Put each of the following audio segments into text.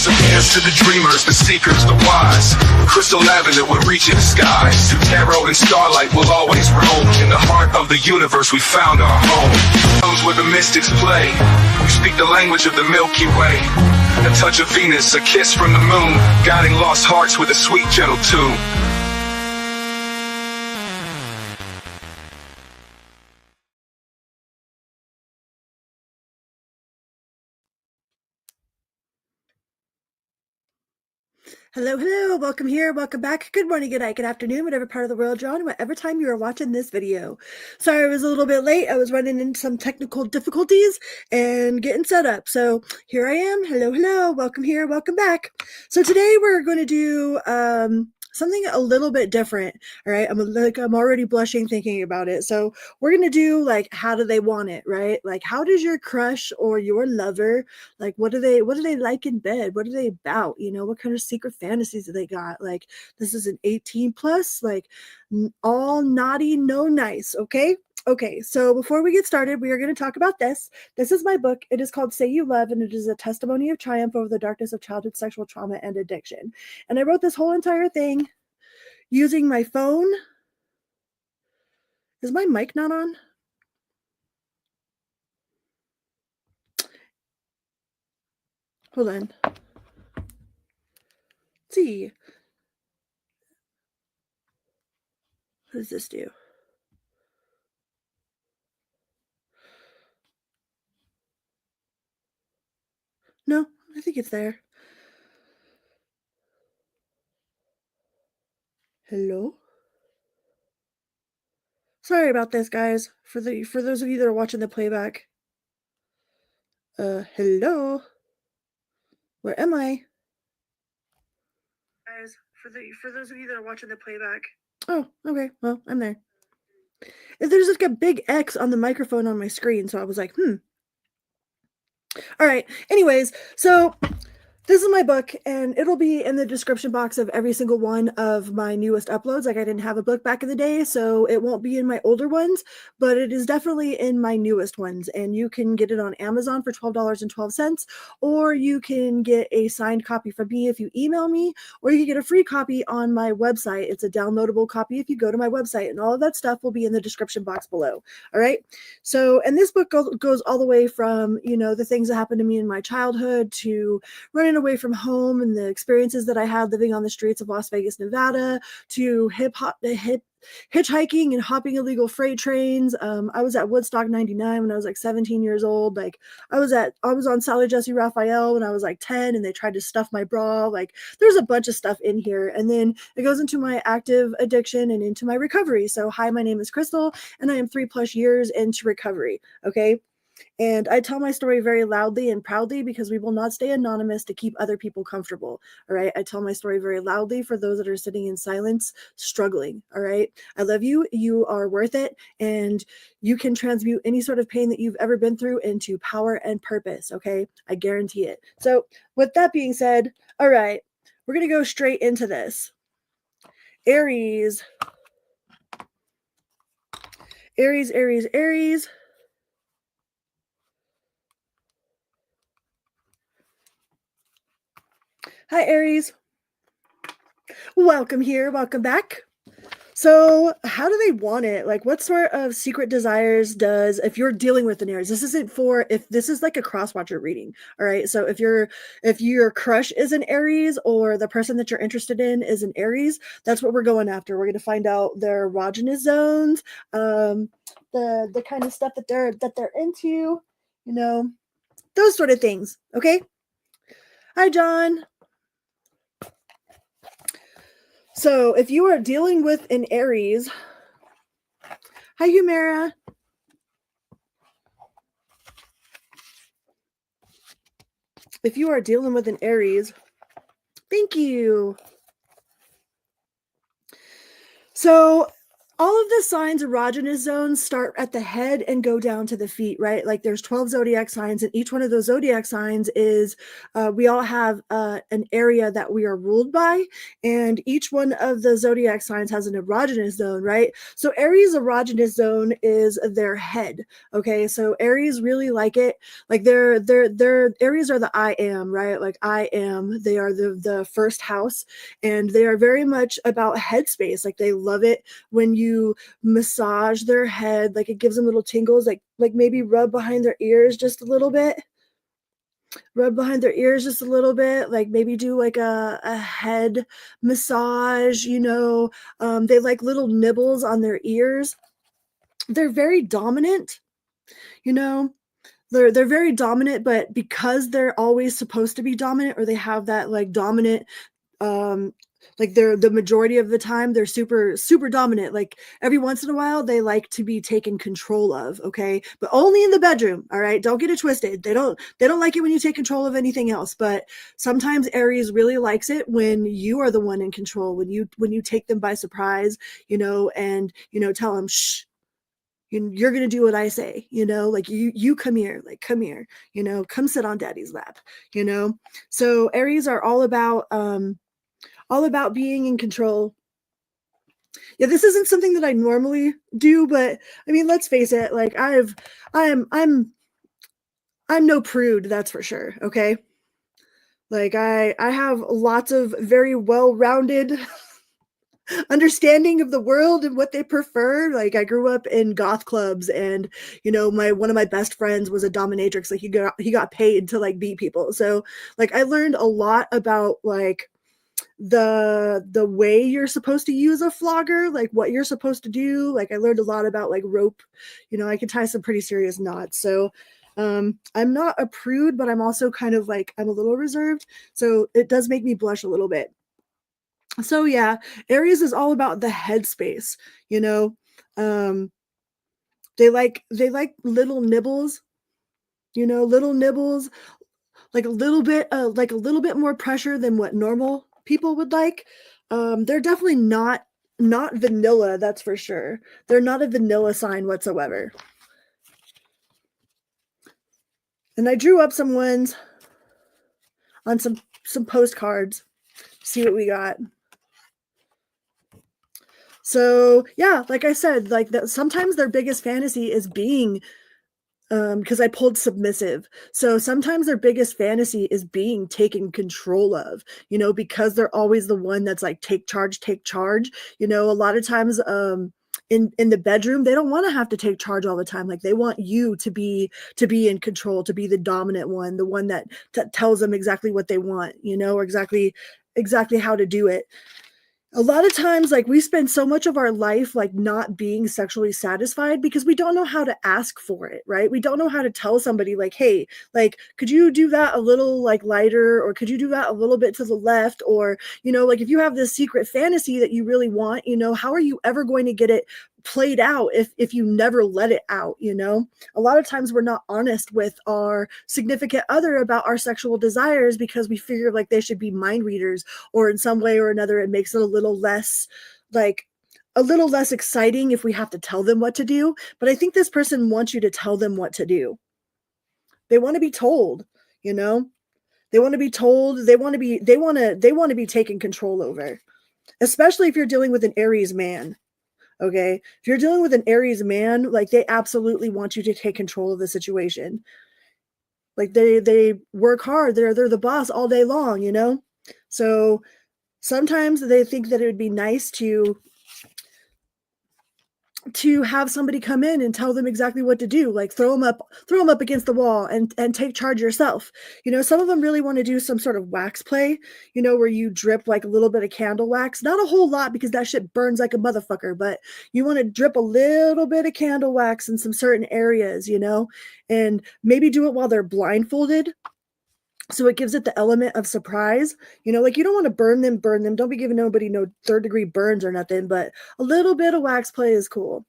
disappears to the dreamers, the seekers, the wise. Crystal lavender will reach in the skies. Through tarot and starlight will always roam. In the heart of the universe we found our home. Those where the mystics play. We speak the language of the Milky Way. A touch of Venus, a kiss from the moon, guiding lost hearts with a sweet gentle tune. Hello, hello, welcome here, welcome back, good morning, good night, good afternoon, whatever part of the world you're on, whatever time you are watching this video. Sorry I was a little bit late, I was running into some technical difficulties and getting set up, so here I am. Hello, hello, welcome here, welcome back. So today we're going to do something a little bit different. All right, I'm already blushing thinking about it. So we're gonna do like, how do they want it, right? Like, how does your crush or your lover, like, what do they like in bed? What are they about? You know, what kind of secret fantasies do they got? Like, this is an 18 plus, like all naughty, no nice. Okay, so before we get started, we are going to talk about this. This is my book. It is called Say You Love, and it is a testimony of triumph over the darkness of childhood sexual trauma and addiction. And I wrote this whole entire thing using my phone. Is my mic not on? Hold on. Let's see. What does this do? No, I think it's there. Hello? Sorry about this, guys. For those of you that are watching the playback. Hello? Where am I? Guys, for those of you that are watching the playback. Oh, okay. Well, I'm there. There's like a big X on the microphone on my screen, so I was like, All right. Anyways, so this is my book, and it'll be in the description box of every single one of my newest uploads. Like, I didn't have a book back in the day, so it won't be in my older ones, but it is definitely in my newest ones. And you can get it on Amazon for $12.12, or you can get a signed copy from me if you email me, or you can get a free copy on my website. It's a downloadable copy if you go to my website, and all of that stuff will be in the description box below. All right. So, and this book goes all the way from, you know, the things that happened to me in my childhood to running away from home and the experiences that I had living on the streets of Las Vegas, Nevada, to hitchhiking and hopping illegal freight trains. I was at Woodstock 99 when I was like 17 years old. Like, I was on Sally Jesse Raphael when I was like 10, and they tried to stuff my bra. Like, there's a bunch of stuff in here. And then it goes into my active addiction and into my recovery. So hi, my name is Crystal, and I am 3+ years into recovery. Okay. And I tell my story very loudly and proudly because we will not stay anonymous to keep other people comfortable. All right. I tell my story very loudly for those that are sitting in silence, struggling. All right. I love you. You are worth it. And you can transmute any sort of pain that you've ever been through into power and purpose. Okay. I guarantee it. So with that being said, all right, we're going to go straight into this. Aries. Aries, Aries, Aries. Hi, Aries. Welcome here. Welcome back. So how do they want it? Like, what sort of secret desires does, if you're dealing with an Aries, this isn't for, if this is like a cross-watcher reading. All right. So if your crush is an Aries, or the person that you're interested in is an Aries, that's what we're going after. We're going to find out their erogenous zones, the kind of stuff that they're into, you know, those sort of things. Okay. Hi, John. So if you are dealing with an Aries, hi, Humera. If you are dealing with an Aries, thank you. So all of the signs erogenous zones start at the head and go down to the feet, right? Like there's 12 zodiac signs, and each one of those zodiac signs is, we all have an area that we are ruled by, and each one of the zodiac signs has an erogenous zone, right? So Aries erogenous zone is their head. Okay, so Aries really like it. Like their Aries are the I am, right? Like I am. They are the first house, and they are very much about headspace. Like they love it when you massage their head, like it gives them little tingles, like maybe rub behind their ears just a little bit, like maybe do like a head massage, they like little nibbles on their ears. They're very dominant, you know they're very dominant, but because they're always supposed to be dominant, or they have that like dominant, um like they're the majority of the time they're super dominant. Like every once in a while they like to be taken control of, okay, but only in the bedroom. All right, don't get it twisted. They don't like it when you take control of anything else, but sometimes Aries really likes it when you are the one in control, when you take them by surprise, and tell them, shh, you're going to do what I say, like you come here, like come here, come sit on daddy's lap, so Aries are all about being in control. Yeah, this isn't something that I normally do, but I mean, let's face it, like I'm no prude, that's for sure. Okay, like I have lots of very well-rounded understanding of the world and what they prefer. Like I grew up in goth clubs, and my one of my best friends was a dominatrix. Like he got paid to like beat people. So like I learned a lot about like the way you're supposed to use a flogger, like what you're supposed to do. Like I learned a lot about like rope. I can tie some pretty serious knots. So I'm not a prude, but I'm also kind of like I'm a little reserved. So it does make me blush a little bit. So yeah, Aries is all about the headspace, you know. Um, they like little nibbles, little nibbles, like a little bit more pressure than what normal people would like. They're definitely not vanilla, that's for sure. They're not a vanilla sign whatsoever. And I drew up some ones on some postcards. See what we got. So yeah, like I said, like that sometimes their biggest fantasy is being, because I pulled submissive. So sometimes their biggest fantasy is being taken control of, because they're always the one that's like, take charge, take charge. A lot of times, in the bedroom, they don't want to have to take charge all the time. Like they want you to be in control, to be the dominant one, the one that tells them exactly what they want, or exactly how to do it. A lot of times, like we spend so much of our life like not being sexually satisfied because we don't know how to ask for it, right? We don't know how to tell somebody like, hey, like could you do that a little like lighter, or could you do that a little bit to the left, or like if you have this secret fantasy that you really want, how are you ever going to get it played out if you never let it out? A lot of times we're not honest with our significant other about our sexual desires because we figure like they should be mind readers, or in some way or another it makes it like a little less exciting if we have to tell them what to do. But I think this person wants you to tell them what to do. They want to be told, you know they want to be told. They want to be taken control over, especially if you're dealing with an Aries man. Okay, if you're dealing with an Aries man, like they absolutely want you to take control of the situation. Like they work hard. They're the boss all day long, So sometimes they think that it would be nice to have somebody come in and tell them exactly what to do, like throw them up against the wall and take charge yourself. Some of them really want to do some sort of wax play, where you drip like a little bit of candle wax, not a whole lot because that shit burns like a motherfucker, but you want to drip a little bit of candle wax in some certain areas, and maybe do it while they're blindfolded, so it gives it the element of surprise. Like you don't want to burn them. Don't be giving nobody no third-degree burns or nothing, but a little bit of wax play is cool.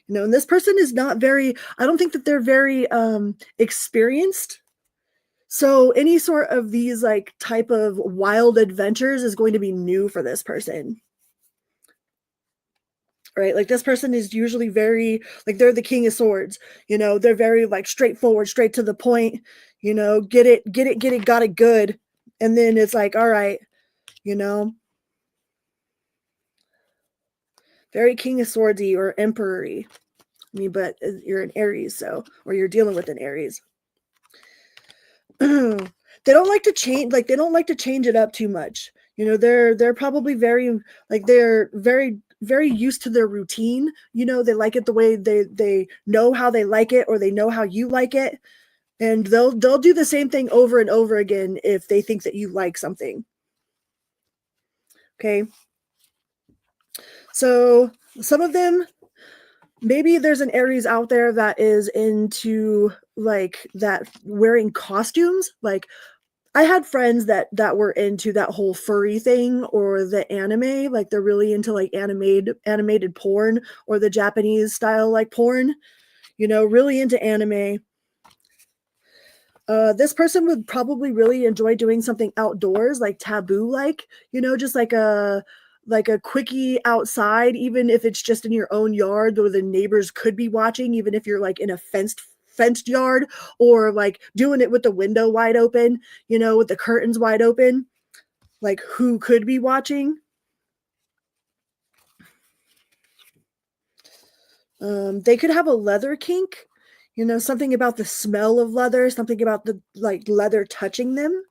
And this person is not very, I don't think that they're very experienced. So any sort of these like type of wild adventures is going to be new for this person. right? Like this person is usually very, like they're the king of swords, you know, they're very like straightforward, straight to the point, you know, get it, got it good. And then it's like, all right, you know, very king of swordsy or emperory. I mean, but you're an Aries, so, or you're dealing with an Aries. They don't like to change, like they don't like to change it up too much. You know, they're probably very, like they're very, very used to their routine. You know, they like it the way they know how they like it, or they know how you like it, and they'll do the same thing over and over again if they think that you like something. Okay. So some of them, maybe there's an Aries out there that is into like that wearing costumes. Like I had friends that were into that whole furry thing, or the anime, like they're really into like animated porn, or the Japanese style like porn, you know, really into anime. This person would probably really enjoy doing something outdoors, like taboo, like, you know, just like a quickie outside, even if it's just in your own yard where the neighbors could be watching, even if you're like in a fenced yard, or like doing it with the window wide open, you know, with the curtains wide open, like who could be watching. They could have a leather kink, you know, something about the smell of leather, something about the like leather touching them.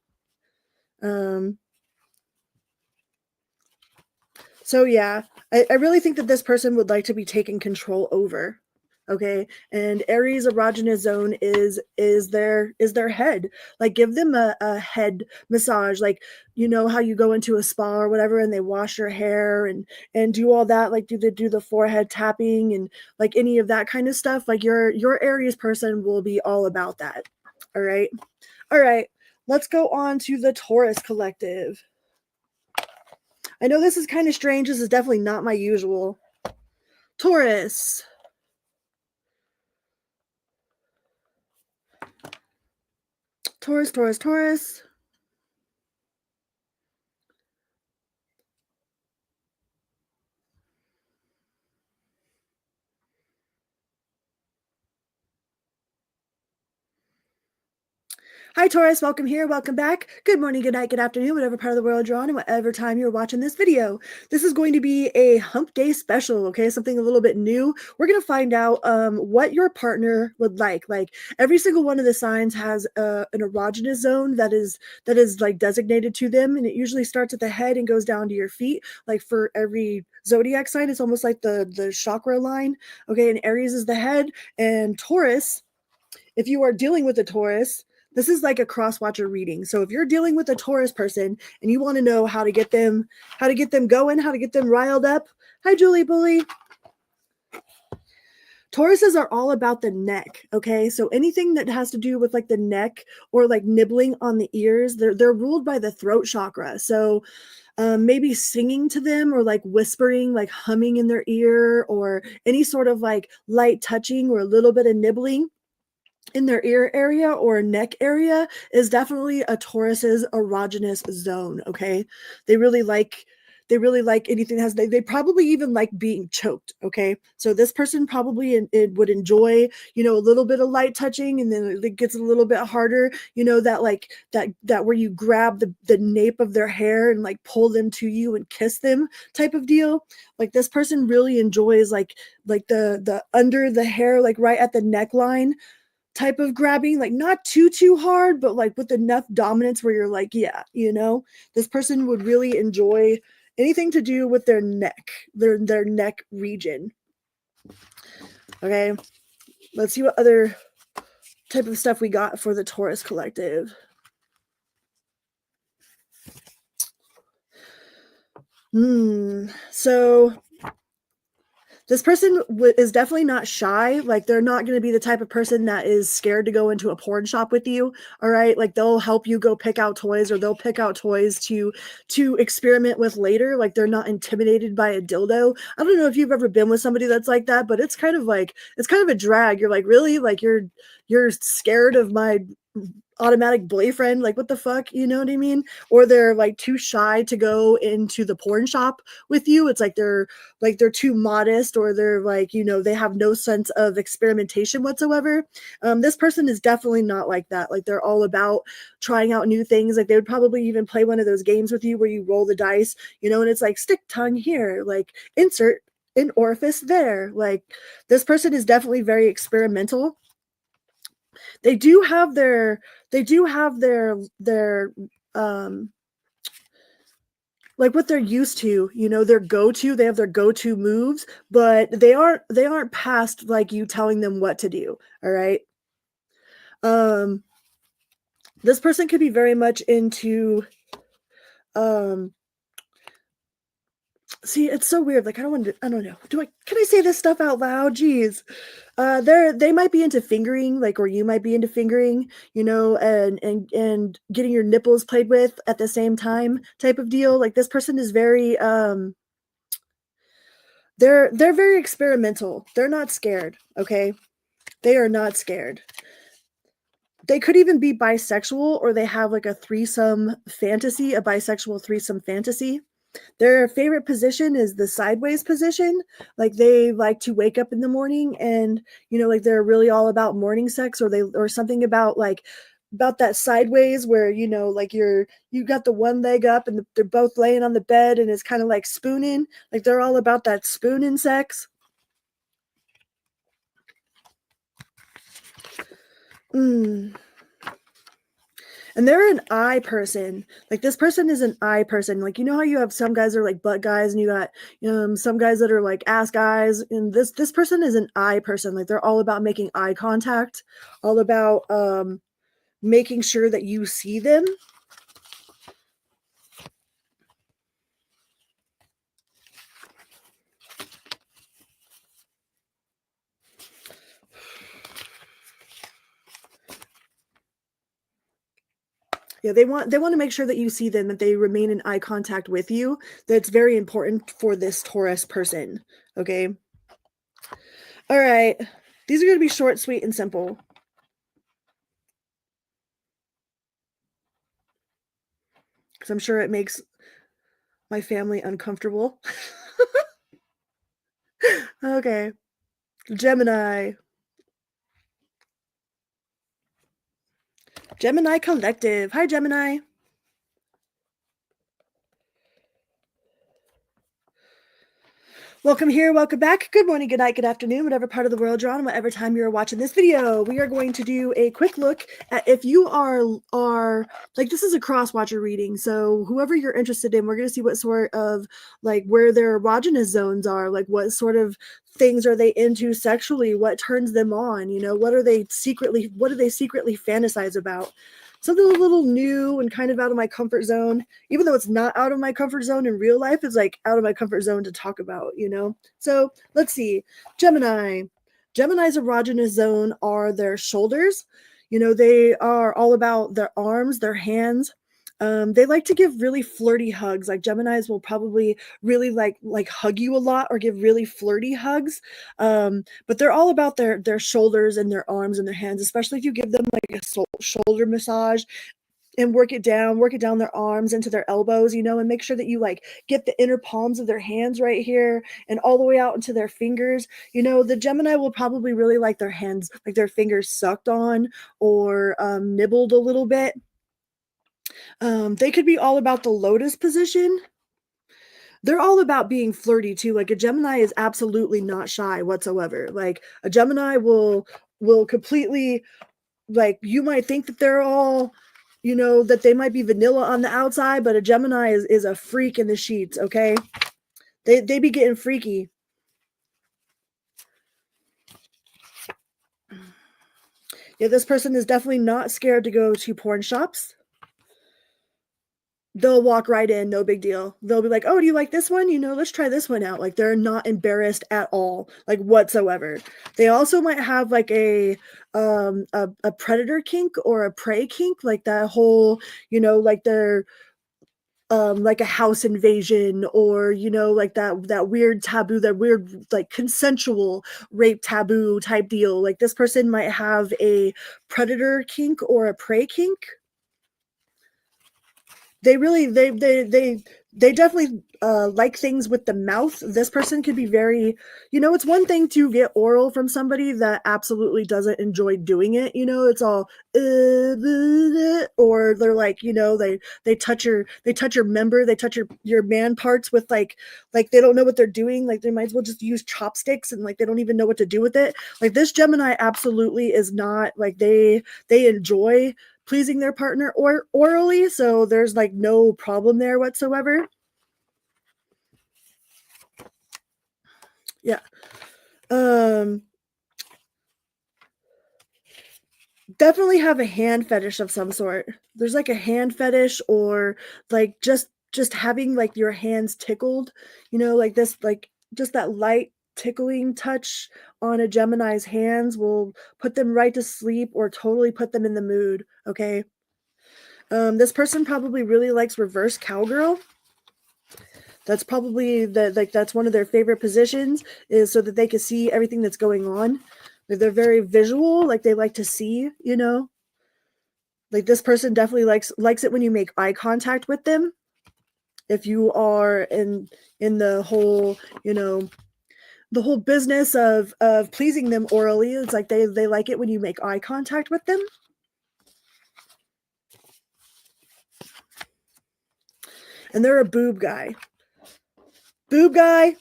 So yeah, I really think that this person would like to be taken control over. Okay. And Aries erogenous zone is their head. Like give them a head massage. Like, you know how you go into a spa or whatever and they wash your hair and do all that, like do the forehead tapping and like any of that kind of stuff. Like your Aries person will be all about that. All right. All right. Let's go on to the Taurus collective. I know this is kind of strange. This is definitely not my usual. Taurus. Taurus, Taurus, Taurus. Hi, Taurus. Welcome here. Welcome back. Good morning, good night, good afternoon, whatever part of the world you're on and whatever time you're watching this video. This is going to be a hump day special, okay? Something a little bit new. We're going to find out what your partner would like. Like every single one of the signs has an erogenous zone that is like designated to them. And it usually starts at the head and goes down to your feet. Like for every zodiac sign, it's almost like the chakra line. Okay, and Aries is the head, and Taurus, if you are dealing with a Taurus, this is like a cross-watcher reading. So if you're dealing with a Taurus person and you want to know how to get them going, how to get them riled up. Hi, Julie Bully. Tauruses are all about the neck, okay? So anything that has to do with like the neck or like nibbling on the ears, they're ruled by the throat chakra. So maybe singing to them or like whispering, like humming in their ear, or any sort of like light touching or a little bit of nibbling in their ear area or neck area is definitely a Taurus's erogenous zone. Okay. They really like anything that has, they probably even like being choked. Okay. So this person probably it would enjoy, you know, a little bit of light touching, and then it gets a little bit harder, you know, that like that where you grab the nape of their hair and like pull them to you and kiss them type of deal. Like this person really enjoys like the under the hair, like right at the neckline type of grabbing, like not too hard, but like with enough dominance where you're like, yeah, you know, this person would really enjoy anything to do with their neck, their neck region. Okay, let's see what other type of stuff we got for the Taurus collective. So this person is definitely not shy. Like they're not going to be the type of person that is scared to go into a porn shop with you. All right. Like they'll help you go pick out toys, or they'll pick out toys to experiment with later. Like they're not intimidated by a dildo. I don't know if you've ever been with somebody that's like that, but it's kind of a drag. You're like, really? Like you're scared of my automatic boyfriend. Like, what the fuck, you know what I mean? Or they're like too shy to go into the porn shop with you. It's like they're too modest, or they're like, you know, they have no sense of experimentation whatsoever. This person is definitely not like that. Like, they're all about trying out new things. Like, they would probably even play one of those games with you where you roll the dice, you know, and it's like stick tongue here, like insert an orifice there. Like, this person is definitely very experimental. They do have their like what they're used to, you know, they have their go-to moves, but they aren't past like you telling them what to do. All right. um this person could be very much into um see, it's so weird. Like, I don't know. Can I say this stuff out loud? Jeez. They might be into fingering, like, or you might be into fingering, you know, and getting your nipples played with at the same time type of deal. Like, this person is very they're very experimental. They're not scared, okay? They are not scared. They could even be bisexual, or they have like a bisexual threesome fantasy. Their favorite position is the sideways position. Like, they like to wake up in the morning and, you know, like they're really all about morning sex, or something about that sideways where, you know, like you got the one leg up and they're both laying on the bed and it's kind of like spooning. Like, they're all about that spooning sex. And they're an eye person. Like, this person is an eye person. Like, you know how you have some guys that are like butt guys, and you got some guys that are like ass guys, and this person is an eye person. Like, they're all about making eye contact, all about making sure that you see them. Yeah, they want to make sure that you see them, that they remain in eye contact with you. That's very important for this Taurus person. Okay. All right. These are going to be short, sweet, and simple. Because I'm sure it makes my family uncomfortable. Okay. Gemini. Gemini Collective. Hi, Gemini. Welcome here, welcome back. Good morning, good night, good afternoon, whatever part of the world you're on, whatever time you're watching this video. We are going to do a quick look at if you are like, this is a cross-watcher reading, so whoever you're interested in, we're going to see what sort of, like, where their erogenous zones are, like what sort of things are they into sexually, what turns them on, you know, what do they secretly fantasize about. Something a little new and kind of out of my comfort zone, even though it's not out of my comfort zone in real life, it's like out of my comfort zone to talk about, you know? So let's see. Gemini. Gemini's erogenous zone are their shoulders. You know, they are all about their arms, their hands. They like to give really flirty hugs. Like, Geminis will probably really like hug you a lot or give really flirty hugs. But they're all about their shoulders and their arms and their hands, especially if you give them like a shoulder massage and work it down their arms into their elbows, you know, and make sure that you like get the inner palms of their hands right here and all the way out into their fingers. You know, the Gemini will probably really like their hands, like their fingers sucked on or nibbled a little bit. They could be all about the lotus position. They're all about being flirty too. Like, a Gemini is absolutely not shy whatsoever. Like, a Gemini will completely, like, you might think that they're all, you know, that they might be vanilla on the outside, but a Gemini is a freak in the sheets, okay? They be getting freaky. Yeah, this person is definitely not scared to go to porn shops. They'll walk right in, no big deal. They'll be like, "Oh, do you like this one? You know, let's try this one out." Like, they're not embarrassed at all, like, whatsoever. They also might have like a predator kink or a prey kink, like that whole, you know, like they're like a house invasion, or like that weird taboo, that weird like consensual rape taboo type deal. Like this person might have a predator kink or a prey kink. They really they definitely like things with the mouth. This person could be very, it's one thing to get oral from somebody that absolutely doesn't enjoy doing it. It's all or they're like, they touch your member, they touch your man parts with like they don't know what they're doing. Like they might as well just use chopsticks, and like they don't even know what to do with it. Like this Gemini absolutely is not like they enjoy pleasing their partner or orally, so there's like no problem there whatsoever. Yeah. Definitely have a hand fetish of some sort. There's like a hand fetish, or like just having like your hands tickled, like this, like just that light tickling touch on a Gemini's hands will put them right to sleep or totally put them in the mood. Okay. This person probably really likes reverse cowgirl. That's probably that's one of their favorite positions, is so that they can see everything that's going on. They're very visual, like they like to see, like this person definitely likes it when you make eye contact with them. If you are in the whole, the whole business of pleasing them orally, it's like they like it when you make eye contact with them. And they're a boob guy. Boob guy,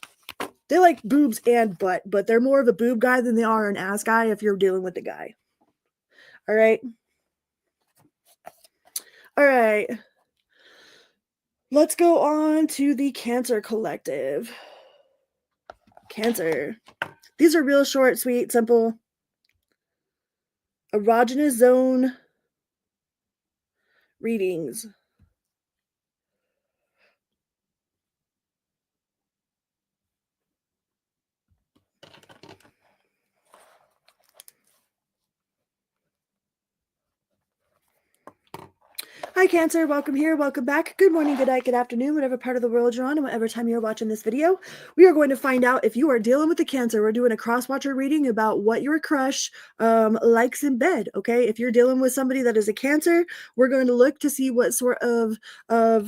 they like boobs and butt, but they're more of a boob guy than they are an ass guy if you're dealing with the guy. All right. All right. Let's go on to the Cancer Collective. Cancer. These are real short, sweet, simple. Erogenous zone readings. Hi Cancer, welcome here, welcome back. Good morning, good night, good afternoon, whatever part of the world you're on and whatever time you're watching this video. We are going to find out if you are dealing with the Cancer. We're doing a cross-watcher reading about what your crush likes in bed, okay? If you're dealing with somebody that is a Cancer, we're going to look to see what sort of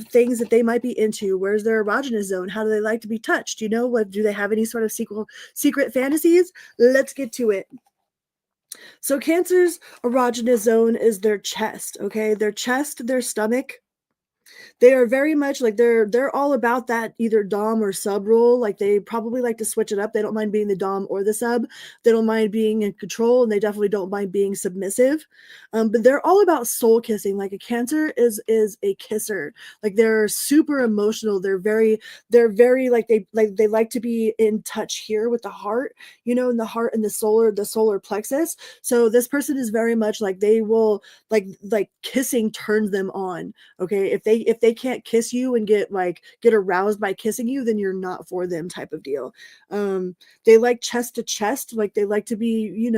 things that they might be into. Where's their erogenous zone? How do they like to be touched? What do they have any sort of secret fantasies? Let's get to it. So Cancer's erogenous zone is their chest, okay? Their chest, their stomach. They are very much like they're all about that either dom or sub role. Like they probably like to switch it up. They don't mind being the dom or the sub. They don't mind being in control, and they definitely don't mind being submissive. But they're all about soul kissing. Like a Cancer is a kisser. Like they're super emotional. They're very like they like to be in touch here with the heart, in the heart and the solar plexus. So this person is very much like they will like kissing turns them on. Okay, if they can't kiss you and get aroused by kissing you, then you're not for them type of deal. They like chest to chest, like they like to be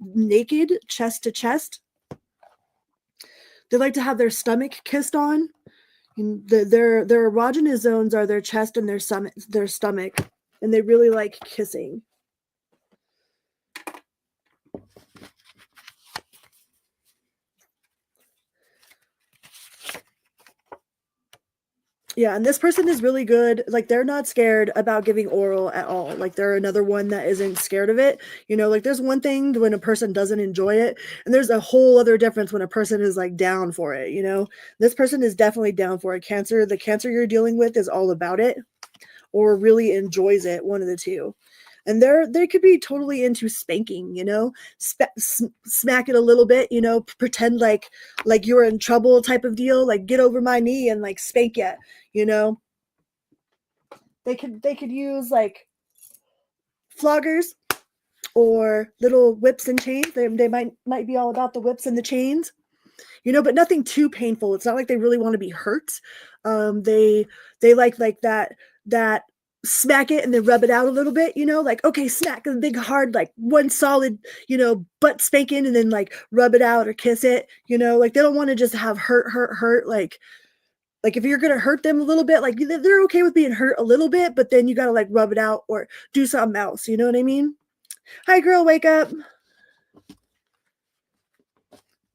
naked, chest to chest. They like to have their stomach kissed on. Their erogenous zones are their chest and their stomach, and they really like kissing. Yeah, and this person is really good. Like they're not scared about giving oral at all. Like they're another one that isn't scared of it. Like there's one thing when a person doesn't enjoy it, and there's a whole other difference when a person is like down for it. This person is definitely down for it. Cancer, the Cancer you're dealing with is all about it, or really enjoys it, one of the two. And they could be totally into spanking, smack it a little bit, pretend like you're in trouble type of deal, like get over my knee and like spank you, They could use like floggers or little whips and chains. They might be all about the whips and the chains, but nothing too painful. It's not like they really want to be hurt. They like that smack it and then rub it out a little bit, like, okay, smack a big hard, like one solid, butt spanking, and then like rub it out or kiss it, like they don't want to just have hurt, like like if you're going to hurt them a little bit, like they're okay with being hurt a little bit, but then you got to like rub it out or do something else. You know what I mean? Hi, girl, wake up.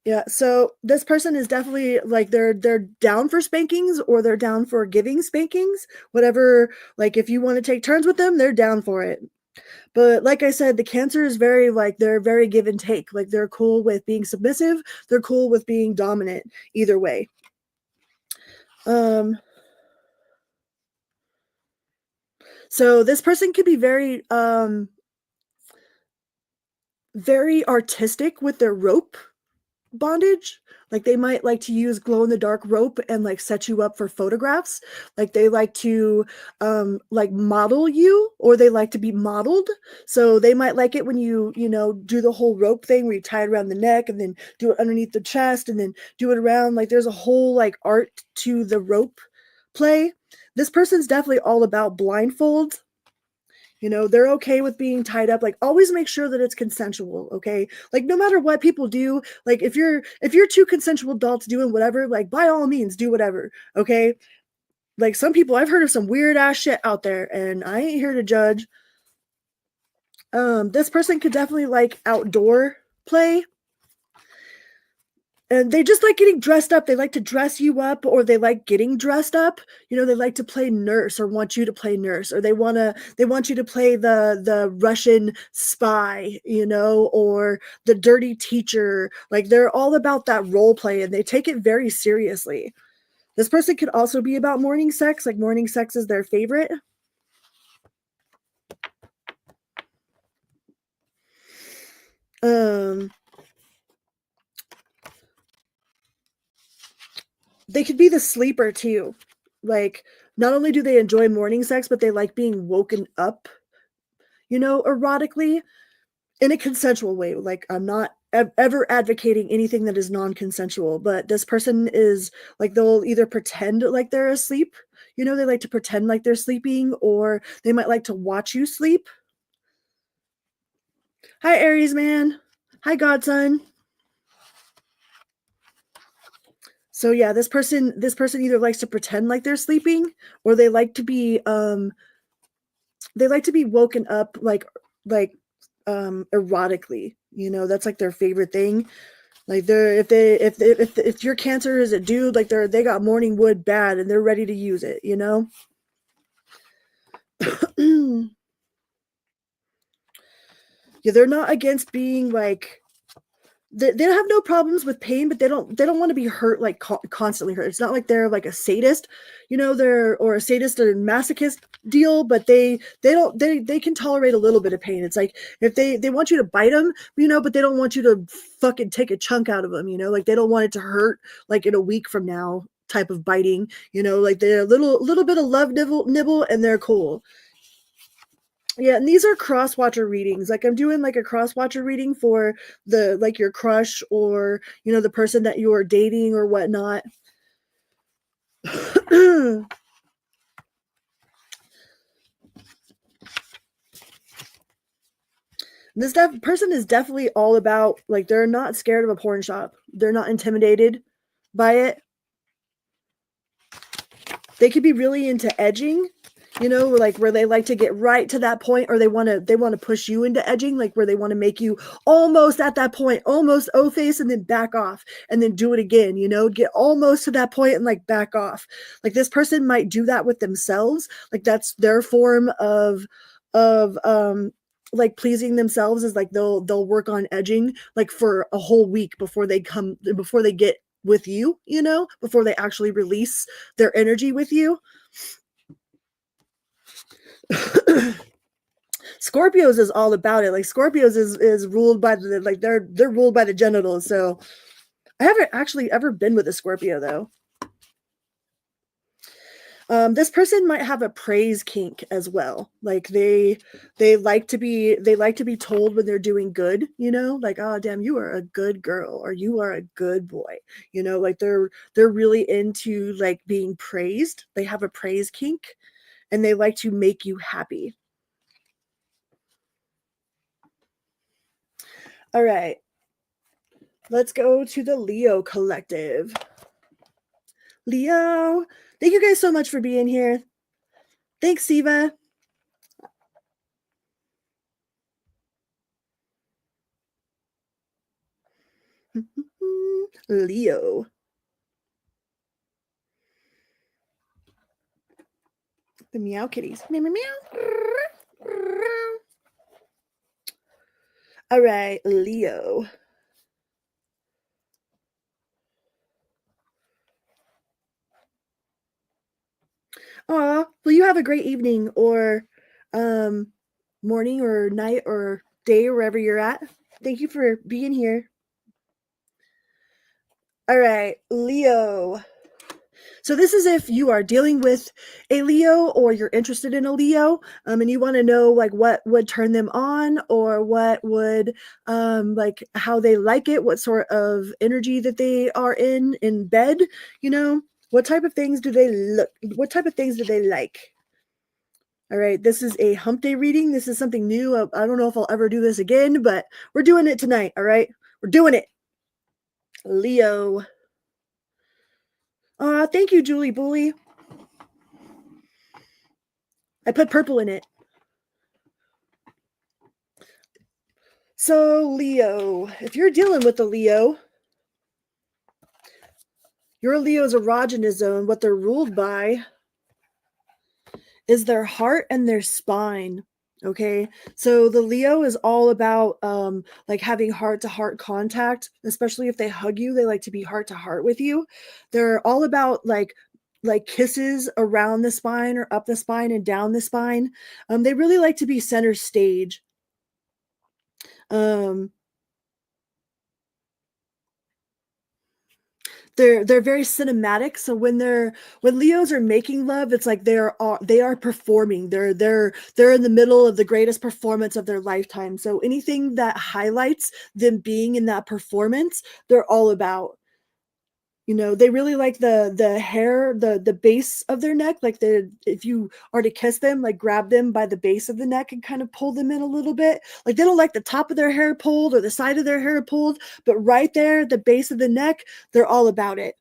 Yeah, so this person is definitely like they're down for spankings or they're down for giving spankings. Whatever, like if you want to take turns with them, they're down for it. But like I said, the Cancer is very like they're very give and take. Like they're cool with being submissive, they're cool with being dominant either way. So this person could be very very artistic with their rope bondage. Like they might like to use glow in the dark rope and like set you up for photographs. Like they like to like model you, or they like to be modeled. So they might like it when you do the whole rope thing where you tie it around the neck and then do it underneath the chest and then do it around. Like there's a whole like art to the rope play. This person's definitely all about blindfolds. They're okay with being tied up. Like always make sure that it's consensual, okay? Like no matter what people do, like if you're two consensual adults doing whatever, like by all means do whatever, okay? Like some people, I've heard of some weird ass shit out there and I ain't here to judge. This person could definitely like outdoor play. And they just like getting dressed up. They like to dress you up, or they like getting dressed up. They like to play nurse or want you to play nurse, or they want you to play the Russian spy, or the dirty teacher. Like they're all about that role play and they take it very seriously. This person could also be about morning sex. Like morning sex is their favorite. They could be the sleeper too. Like not only do they enjoy morning sex, but they like being woken up, erotically in a consensual way. Like I'm not ever advocating anything that is non-consensual, but this person is like they'll either pretend like they're asleep, they like to pretend like they're sleeping, or they might like to watch you sleep. Hi Aries man. Hi godson. So yeah, this person either likes to pretend like they're sleeping, or they like to be woken up like erotically. That's like their favorite thing. Like if your Cancer is a dude, like they got morning wood bad and they're ready to use it. Yeah, they're not against being like they have no problems with pain, but they don't want to be hurt like constantly hurt. It's not like they're like a sadist, they're or a sadist or masochist deal, but they can tolerate a little bit of pain. It's like if they want you to bite them, but they don't want you to fucking take a chunk out of them, like they don't want it to hurt like in a week from now type of biting, like they're a little bit of love nibble and they're cool. Yeah, and these are cross-watcher readings. Like I'm doing like a cross-watcher reading for the like your crush, or the person that you're dating or whatnot. This person is definitely all about like they're not scared of a porn shop. They're not intimidated by it. They could be really into edging, like where they like to get right to that point, or they want to push you into edging, like where they want to make you almost at that point, almost O-face, and then back off and then do it again, get almost to that point and like back off. Like this person might do that with themselves. Like that's their form of like pleasing themselves, is like they'll work on edging like for a whole week before they get with you, before they actually release their energy with you. Scorpios is all about it. Like Scorpios is ruled by the like they're ruled by the genitals. So I haven't actually ever been with a Scorpio though. This person might have a praise kink as well. Like they like to be told when they're doing good, like, oh damn, you are a good girl, or you are a good boy, like they're really into like being praised. They have a praise kink and they like to make you happy. All right, let's go to the Leo collective. Leo. Thank you guys so much for being here. Thanks, Siva. Leo. The meow kitties. Meow, meow, meow. All right, Leo. Aw, well, you have a great evening or morning or night or day or wherever you're at. Thank you for being here. All right, Leo. So this is if you are dealing with a Leo or you're interested in a Leo, and you want to know like what would turn them on or what would like how they like it, what sort of energy that they are in bed, what type of things do they look, what type of things do they like? All right, this is a hump day reading. This is something new. I don't know if I'll ever do this again, but we're doing it tonight. All right, we're doing it. Leo. Thank you, Julie Bully. I put purple in it. So, Leo, if you're dealing with a Leo, your Leo's erogenous zone, what they're ruled by is their heart and their spine. Okay, so the Leo is all about like having heart to heart contact, especially if they hug you. They like to be heart to heart with you. They're all about like kisses around the spine or up the spine and down the spine. They really like to be center stage. Um, they're very cinematic, so when Leos are making love, it's like they are performing. They're in the middle of the greatest performance of their lifetime, so anything that highlights them being in that performance, they're all about. They really like the hair, the base of their neck. Like if you are to kiss them, like grab them by the base of the neck and kind of pull them in a little bit. Like they don't like the top of their hair pulled or the side of their hair pulled, but right there, the base of the neck, they're all about it.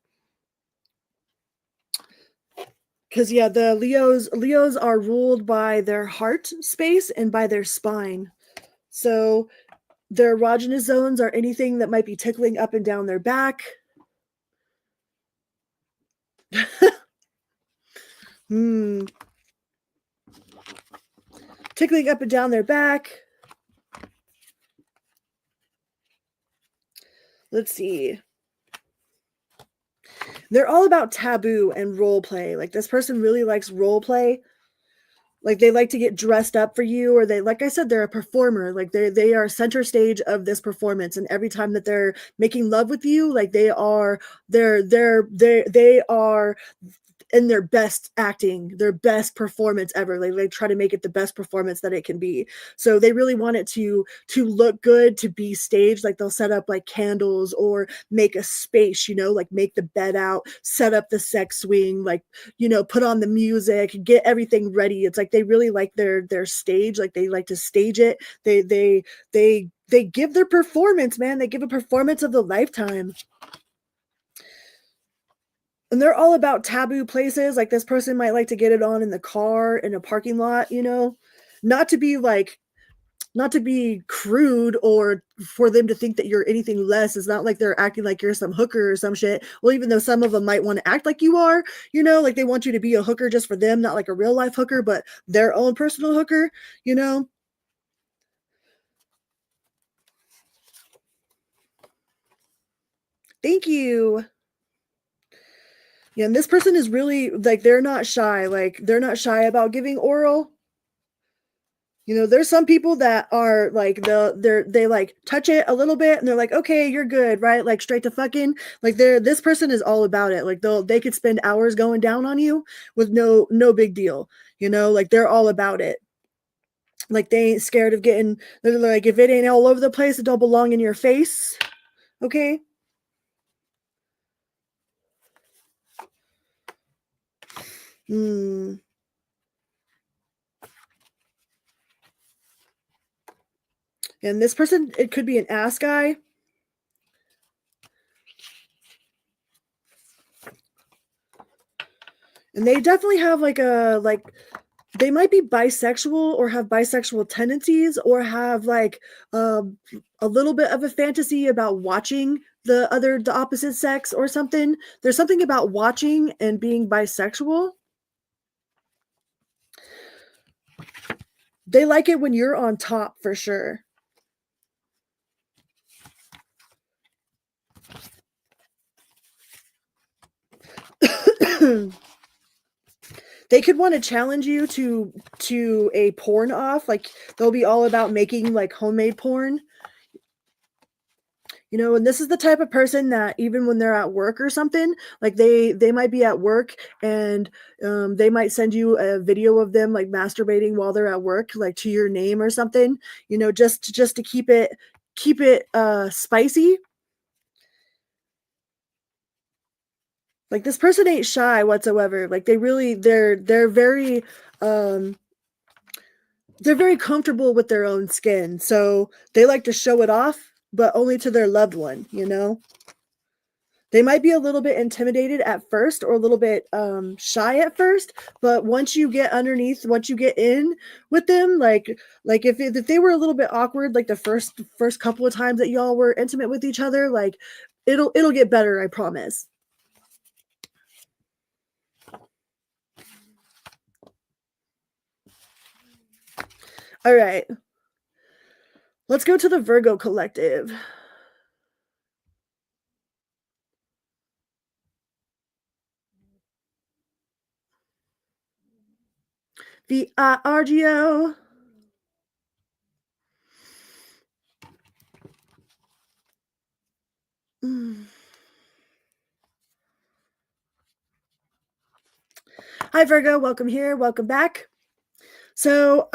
Because yeah, the Leos are ruled by their heart space and by their spine. So their erogenous zones are anything that might be tickling up and down their back. Tickling up and down their back. Let's see. They're all about taboo and role play. Like this person really likes role play. Like they like to get dressed up for you, or they, like I said, they're a performer. Like they are center stage of this performance, and every time that they're making love with you, like they are in their best acting, their best performance ever. They try to make it the best performance that it can be. So they really want it to look good, to be staged. Like they'll set up like candles or make a space, like make the bed out, set up the sex swing, like, put on the music, get everything ready. It's like they really like their stage. Like they like to stage it. They give their performance, man. They give a performance of the lifetime. And they're all about taboo places. Like this person might like to get it on in the car, in a parking lot, not to be crude or for them to think that you're anything less. It's not like they're acting like you're some hooker or some shit. Well, even though some of them might want to act like you are, like they want you to be a hooker just for them, not like a real life hooker, but their own personal hooker, Thank you. Yeah, and this person is really like they're not shy. Like they're not shy about giving oral. There's some people that are like they like touch it a little bit and they're like, okay, you're good, right? Like straight to fucking. Like this person is all about it. Like they could spend hours going down on you with no big deal. Like they're all about it. Like they ain't scared of getting. They're like, if it ain't all over the place, it don't belong in your face. Okay. And this person, it could be an ass guy. And they definitely have they might be bisexual or have bisexual tendencies or have like a little bit of a fantasy about watching the opposite sex or something. There's something about watching and being bisexual. They like it when you're on top for sure. They could want to challenge you to a porn off. Like they'll be all about making like homemade porn. You know, and this is the type of person that even when they're at work or something, like they might be at work and they might send you a video of them like masturbating while they're at work, like to your name or something, you know, just to keep it spicy. Like this person ain't shy whatsoever. Like um they're very comfortable with their own skin. So they like to show it off, but only to their loved one, you know? They might be a little bit intimidated at first or a little bit shy at first, but once you get in with them, like if they were a little bit awkward, like the first couple of times that y'all were intimate with each other, like it'll get better, I promise. All right. Let's go to the Virgo collective. VIRGO. Hi Virgo, welcome here, welcome back. So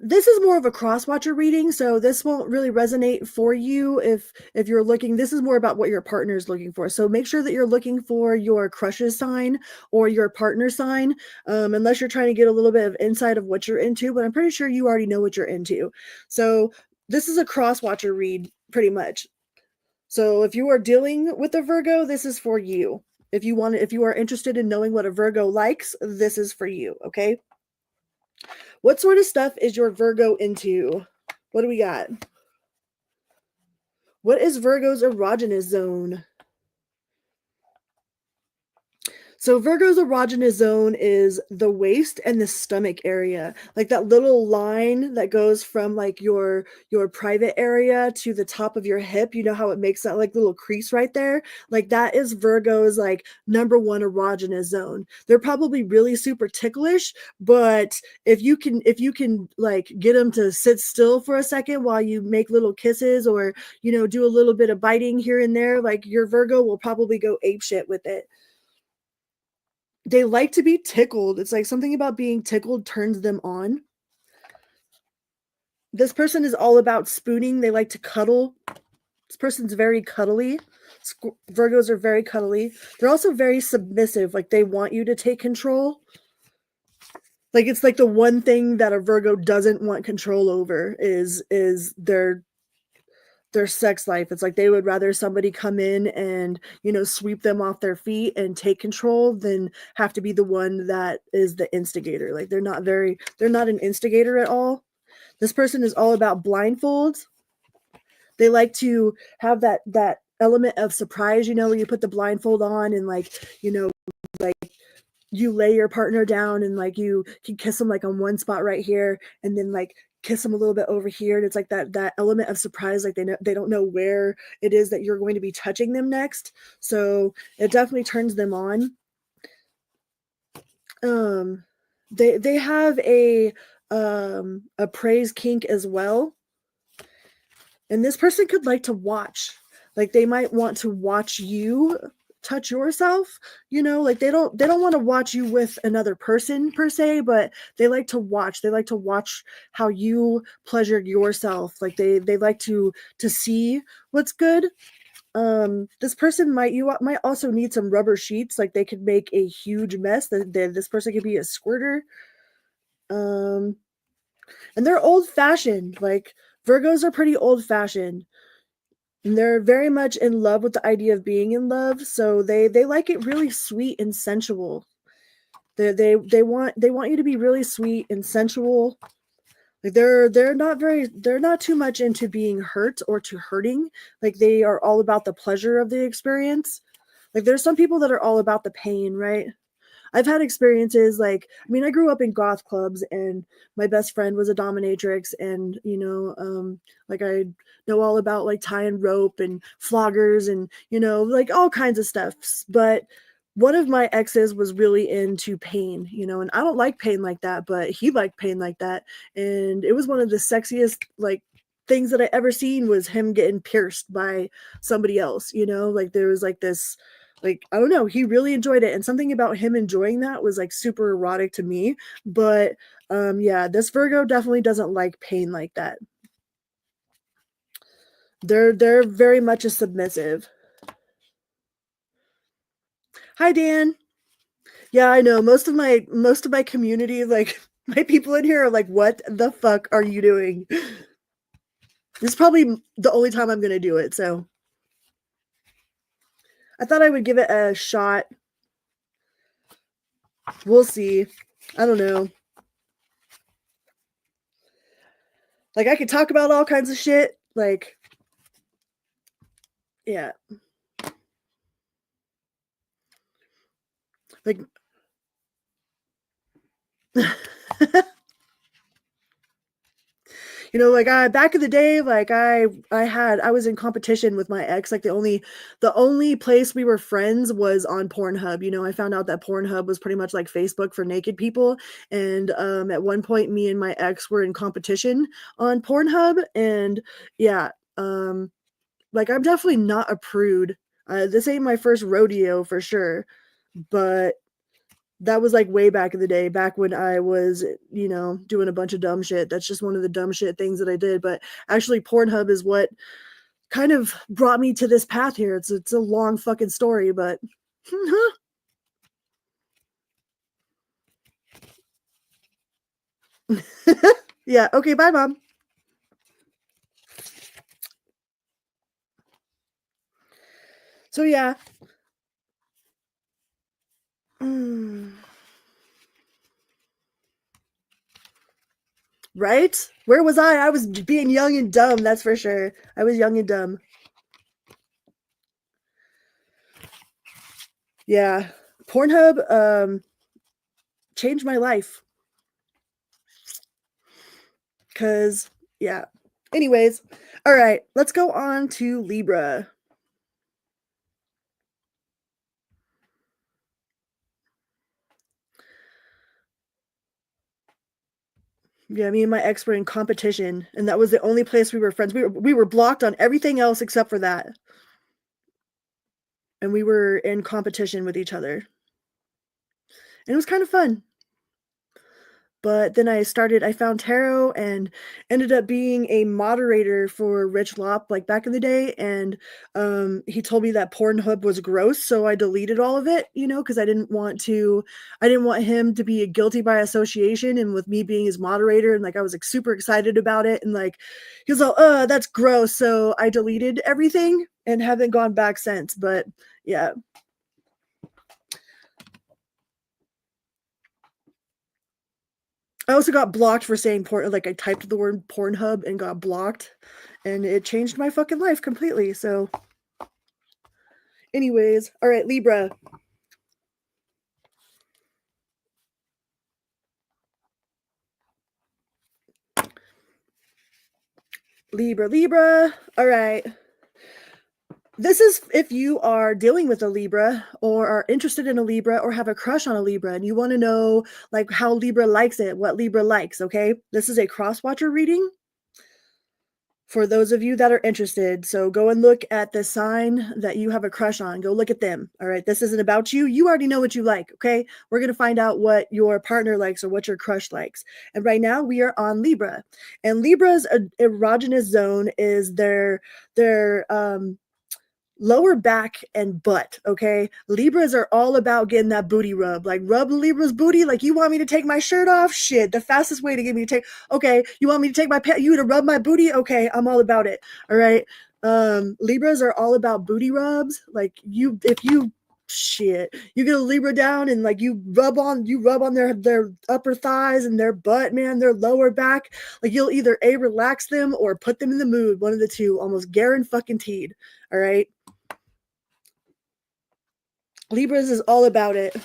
this is more of a cross-watcher reading, so this won't really resonate for you if you're looking. This is more about what your partner is looking for. So make sure that you're looking for your crush's sign or your partner sign, unless you're trying to get a little bit of insight of what you're into, but I'm pretty sure you already know what you're into. So this is a cross-watcher read, pretty much. So if you are dealing with a Virgo, this is for you. If you are interested in knowing what a Virgo likes, this is for you, okay? What sort of stuff is your Virgo into? What do we got? What is Virgo's erogenous zone? So Virgo's erogenous zone is the waist and the stomach area, like that little line that goes from like your private area to the top of your hip. You know how it makes that like little crease right there? Like that is Virgo's like number one erogenous zone. They're probably really super ticklish, but if you can like get them to sit still for a second while you make little kisses or, you know, do a little bit of biting here and there, like your Virgo will probably go apeshit with it. They like to be tickled. It's like something about being tickled turns them on. This person is all about spooning. They like to cuddle. This person's very cuddly. Virgos are very cuddly. They're also very submissive. Like they want you to take control. Like it's like the one thing that a Virgo doesn't want control over is their sex life. It's like they would rather somebody come in and, you know, sweep them off their feet and take control than have to be the one that is the instigator. Like they're not an instigator at all. This person is all about blindfolds. They like to have that element of surprise, you know, where you put the blindfold on and like, you know, like you lay your partner down and like you can kiss them like on one spot right here and then like kiss them a little bit over here, and it's like that element of surprise, like they don't know where it is that you're going to be touching them next, so it definitely turns them on. They have a praise kink as well, and this person could like to watch, like they might want to watch you touch yourself, you know, like they don't want to watch you with another person per se, but they like to watch how you pleasure yourself. Like they like to see what's good. This person might also need some rubber sheets, like they could make a huge mess. This person could be a squirter. And they're old fashioned. Like Virgos are pretty old fashioned. And they're very much in love with the idea of being in love, so they like it really sweet and sensual. They want you to be really sweet and sensual. Like they're not too much into being hurt or to hurting. Like they are all about the pleasure of the experience. Like there's some people that are all about the pain, right? I've had experiences like, I mean, I grew up in goth clubs and my best friend was a dominatrix, and like I know all about like tying rope and floggers and like all kinds of stuff. But one of my exes was really into pain, and I don't like pain like that, but he liked pain like that. And it was one of the sexiest like things that I ever seen was him getting pierced by somebody else, like there was like this, like, I don't know, he really enjoyed it, and something about him enjoying that was like super erotic to me. But yeah, this Virgo definitely doesn't like pain like that. They're very much a submissive. Hi Dan. Yeah, I know most of my community, like my people in here are like, what the fuck are you doing? This is probably the only time I'm gonna do it, so I thought I would give it a shot. We'll see. I don't know. Like I could talk about all kinds of shit. Like, yeah. Like like back in the day, like I was in competition with my ex. Like the only place we were friends was on Pornhub. I found out that Pornhub was pretty much like Facebook for naked people. And at one point me and my ex were in competition on Pornhub. And yeah, like I'm definitely not a prude. This ain't my first rodeo for sure. But that was like way back in the day, back when I was, doing a bunch of dumb shit. That's just one of the dumb shit things that I did. But actually, Pornhub is what kind of brought me to this path here. It's a long fucking story, but yeah. Okay. Bye, Mom. So yeah. Right? Where was I? I was being young and dumb, that's for sure. I was young and dumb. Yeah. Pornhub changed my life. Cause yeah. Anyways, all right, let's go on to Libra. Yeah, me and my ex were in competition, and that was the only place we were friends. We were blocked on everything else except for that. And we were in competition with each other. And it was kind of fun. But then I found tarot and ended up being a moderator for Rich Lop like back in the day. And he told me that Pornhub was gross, so I deleted all of it, because I didn't want him to be guilty by association. And with me being his moderator, and like I was like super excited about it, and like he was all, that's gross. So I deleted everything and haven't gone back since. But yeah. I also got blocked for saying porn. Like I typed the word Pornhub and got blocked, and it changed my fucking life completely. So, anyways, all right, Libra. Libra. All right. This is if you are dealing with a Libra or are interested in a Libra or have a crush on a Libra and you want to know like how Libra likes it, what Libra likes, okay? This is a cross-watcher reading for those of you that are interested. So go and look at the sign that you have a crush on. Go look at them. All right. This isn't about you. You already know what you like. Okay. We're going to find out what your partner likes or what your crush likes. And right now we are on Libra. And Libra's erogenous zone is their lower back and butt. Okay. Libras are all about getting that booty rub. Like rub Libra's booty. Like you want me to take my shirt off? Shit. The fastest way to get me to take, okay. You want me to take you to rub my booty? Okay. I'm all about it. All right. Libras are all about booty rubs. Like if you shit. You get a Libra down and like you rub on their upper thighs and their butt, man, their lower back. Like you'll either relax them or put them in the mood, one of the two, almost guaranteed. All right. Libras is all about it.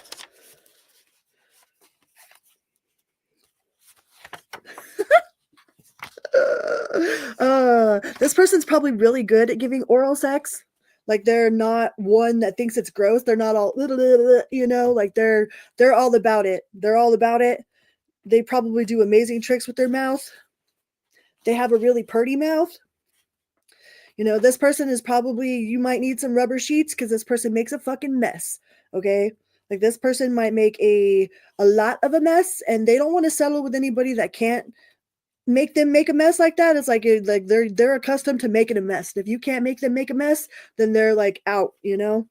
This person's probably really good at giving oral sex. Like they're not one that thinks it's gross. They're not all, you know, like they're all about it. They're all about it. They probably do amazing tricks with their mouth. They have a really purty mouth. You know, this person is probably, you might need some rubber sheets because this person makes a fucking mess. Okay. Like this person might make a lot of a mess and they don't want to settle with anybody that can't make them make a mess like that. It's like they're accustomed to making a mess. If you can't make them make a mess, then they're like out, you know?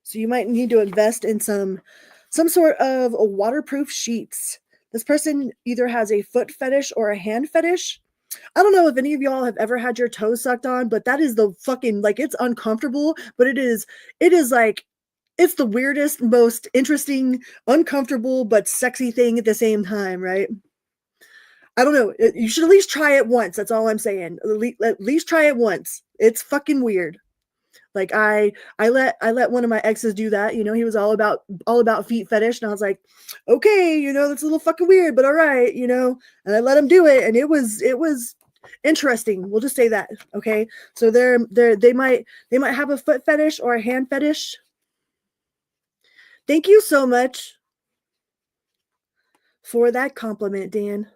So you might need to invest in some sort of a waterproof sheets. This person either has a foot fetish or a hand fetish. I don't know if any of y'all have ever had your toes sucked on, but that is the fucking, like, it's uncomfortable, but it is like, it's the weirdest, most interesting, uncomfortable, but sexy thing at the same time, right? I don't know. You should at least try it once. That's all I'm saying. At least try it once. It's fucking weird. Like I let one of my exes do that. You know, he was all about feet fetish, and I was like, okay, you know, that's a little fucking weird, but all right, you know. And I let him do it, and it was interesting. We'll just say that, okay. So they might have a foot fetish or a hand fetish. Thank you so much for that compliment, Dan.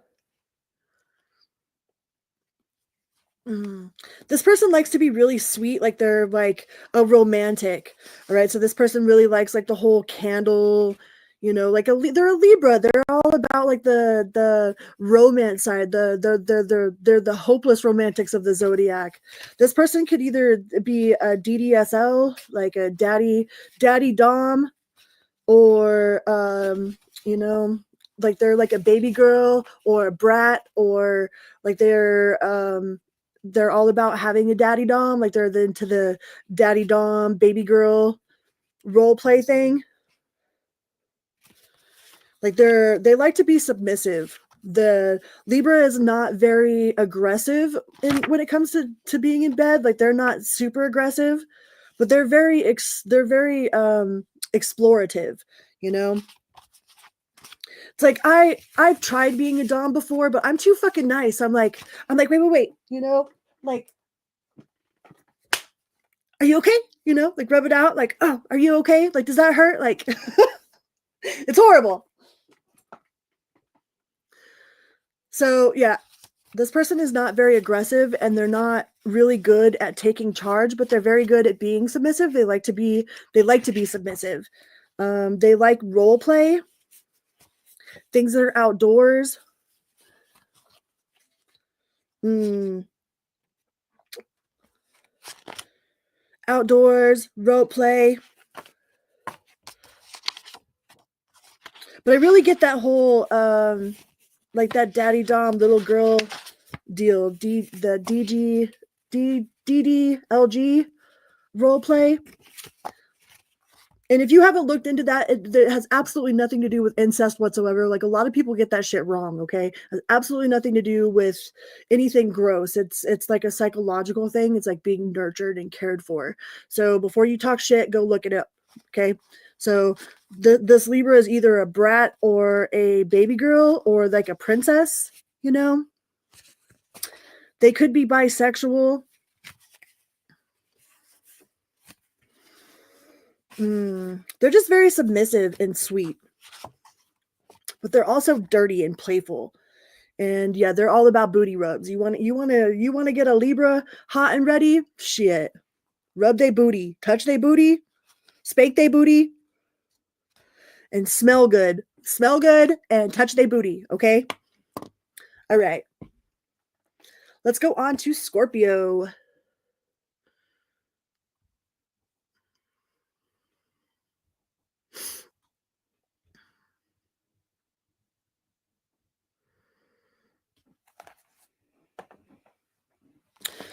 This person likes to be really sweet, like they're like a romantic. All right, so this person really likes like the whole candle, you know, like they're a Libra. They're all about like the romance side. They're the hopeless romantics of the zodiac. This person could either be a DDSL, like a daddy dom, or you know, like they're like a baby girl or a brat, or like they're all about having a daddy dom, like they're into the daddy dom baby girl role play thing. Like they like to be submissive. The Libra is not very aggressive when it comes to being in bed. Like they're not super aggressive, but they're very explorative, you know. It's like I've tried being a dom before, but I'm too fucking nice. I'm like wait, you know, like, are you okay? You know, like rub it out, like, oh, are you okay? Like, does that hurt? Like, it's horrible. So yeah, this person is not very aggressive and they're not really good at taking charge, but they're very good at being submissive. They like to be submissive. They like role play, things that are outdoors. Outdoors, role play. But I really get that whole like that daddy dom little girl deal, the DDLG role play. And if you haven't looked into that, it has absolutely nothing to do with incest whatsoever. Like a lot of people get that shit wrong, okay? It has absolutely nothing to do with anything gross. It's like a psychological thing. It's like being nurtured and cared for. So before you talk shit, go look it up, okay? So this Libra is either a brat or a baby girl or like a princess, you know? They could be bisexual. They're just very submissive and sweet, but they're also dirty and playful. And yeah, they're all about booty rubs. You want to get a Libra hot and ready? Shit. Rub they booty, touch they booty, spank they booty, and smell good. Smell good and touch they booty, okay? All right. Let's go on to Scorpio.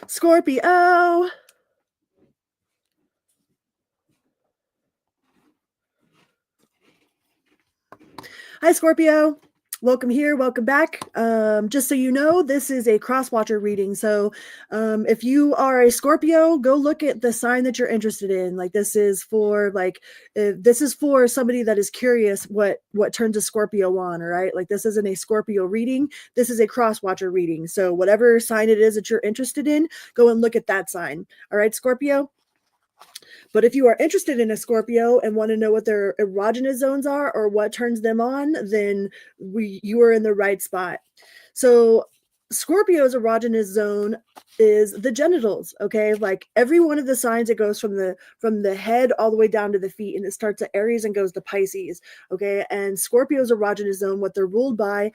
Scorpio. Hi, Scorpio. Welcome here. Welcome back. Just so you know, this is a cross-watcher reading. So if you are a Scorpio, go look at the sign that you're interested in. Like this is for somebody that is curious what turns a Scorpio on. All right. Like this isn't a Scorpio reading. This is a cross-watcher reading. So whatever sign it is that you're interested in, go and look at that sign. All right, Scorpio. But if you are interested in a Scorpio and want to know what their erogenous zones are or what turns them on, then you are in the right spot. So Scorpio's erogenous zone is the genitals. Okay, like every one of the signs, it goes from the head all the way down to the feet, and it starts at Aries and goes to Pisces. Okay, and Scorpio's erogenous zone, what they're ruled by,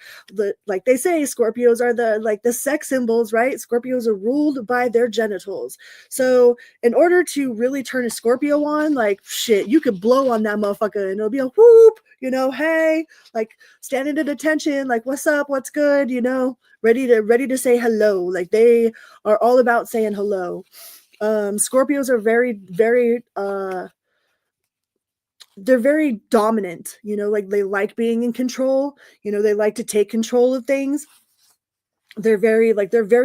like they say, Scorpios are the sex symbols, right? Scorpios are ruled by their genitals. So in order to really turn a Scorpio on, like shit, you could blow on that motherfucker and it'll be a whoop, hey, like standing at attention, like what's up, what's good, ready to say hello. Like they are all about saying hello. Scorpios are very, very they're very dominant, like they like being in control, they like to take control of things. They're very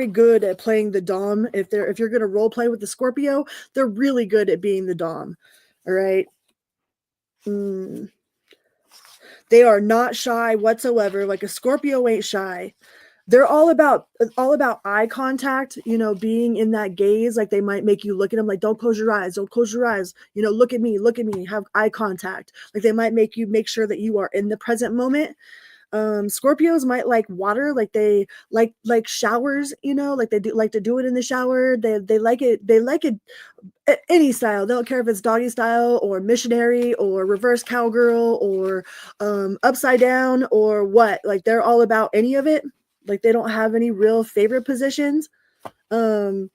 good at playing the dom. If you're going to role play with the Scorpio, they're really good at being the dom. All right. They are not shy whatsoever. Like a Scorpio ain't shy. They're all about eye contact, being in that gaze. Like they might make you look at them, like don't close your eyes, look at me, have eye contact. Like they might make you make sure that you are in the present moment. Scorpios might like water, like they like showers, like they do like to do it in the shower. They like it any style. They don't care if it's doggy style or missionary or reverse cowgirl or upside down or what. Like they're all about any of it. Like they don't have any real favorite positions. They're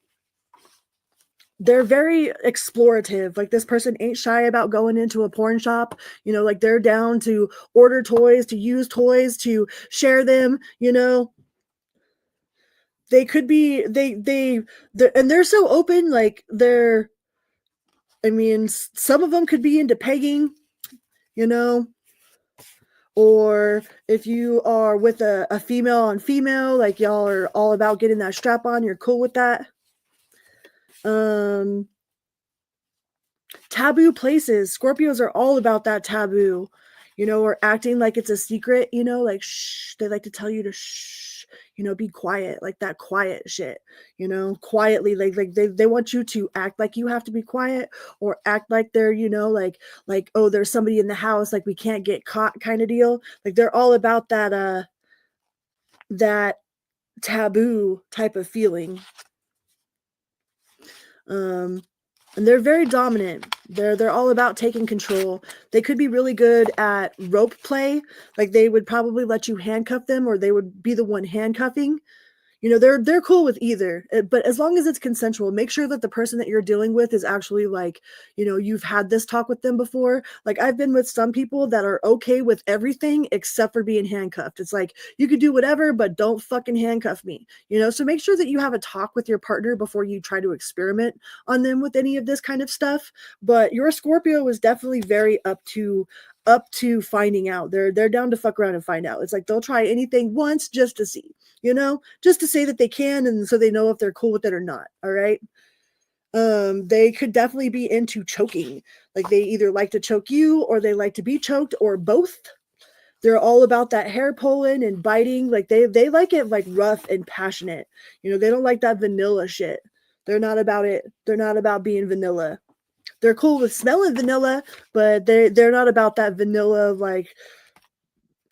very explorative. Like this person ain't shy about going into a porn shop, like they're down to order toys, to use toys, to share them, they could be, and they're so open. Like some of them could be into pegging, or if you are with a female on female, like y'all are all about getting that strap on, you're cool with that. Taboo places. Scorpios are all about that taboo, or acting like it's a secret, like shh. They like to tell you to shh, be quiet, like that quiet shit, quietly. Like they want you to act like you have to be quiet, or act like they're, like oh, there's somebody in the house, like we can't get caught kind of deal. Like they're all about that that taboo type of feeling. And they're very dominant. They're all about taking control. They could be really good at rope play. Like they would probably let you handcuff them, or they would be the one handcuffing. They're cool with either, but as long as it's consensual, make sure that the person that you're dealing with is actually like, you've had this talk with them before. Like I've been with some people that are okay with everything except for being handcuffed. It's like, you could do whatever, but don't fucking handcuff me, so make sure that you have a talk with your partner before you try to experiment on them with any of this kind of stuff. But your Scorpio is definitely very up to finding out. They're down to fuck around and find out. It's like they'll try anything once just to see, just to say that they can, and so they know if they're cool with it or not. All right. They could definitely be into choking. Like they either like to choke you, or they like to be choked, or both. They're all about that hair pulling and biting. Like they like it like rough and passionate. They don't like that vanilla shit. They're not about it. They're not about being vanilla. They're cool with smelling vanilla, but they're not about that vanilla, like,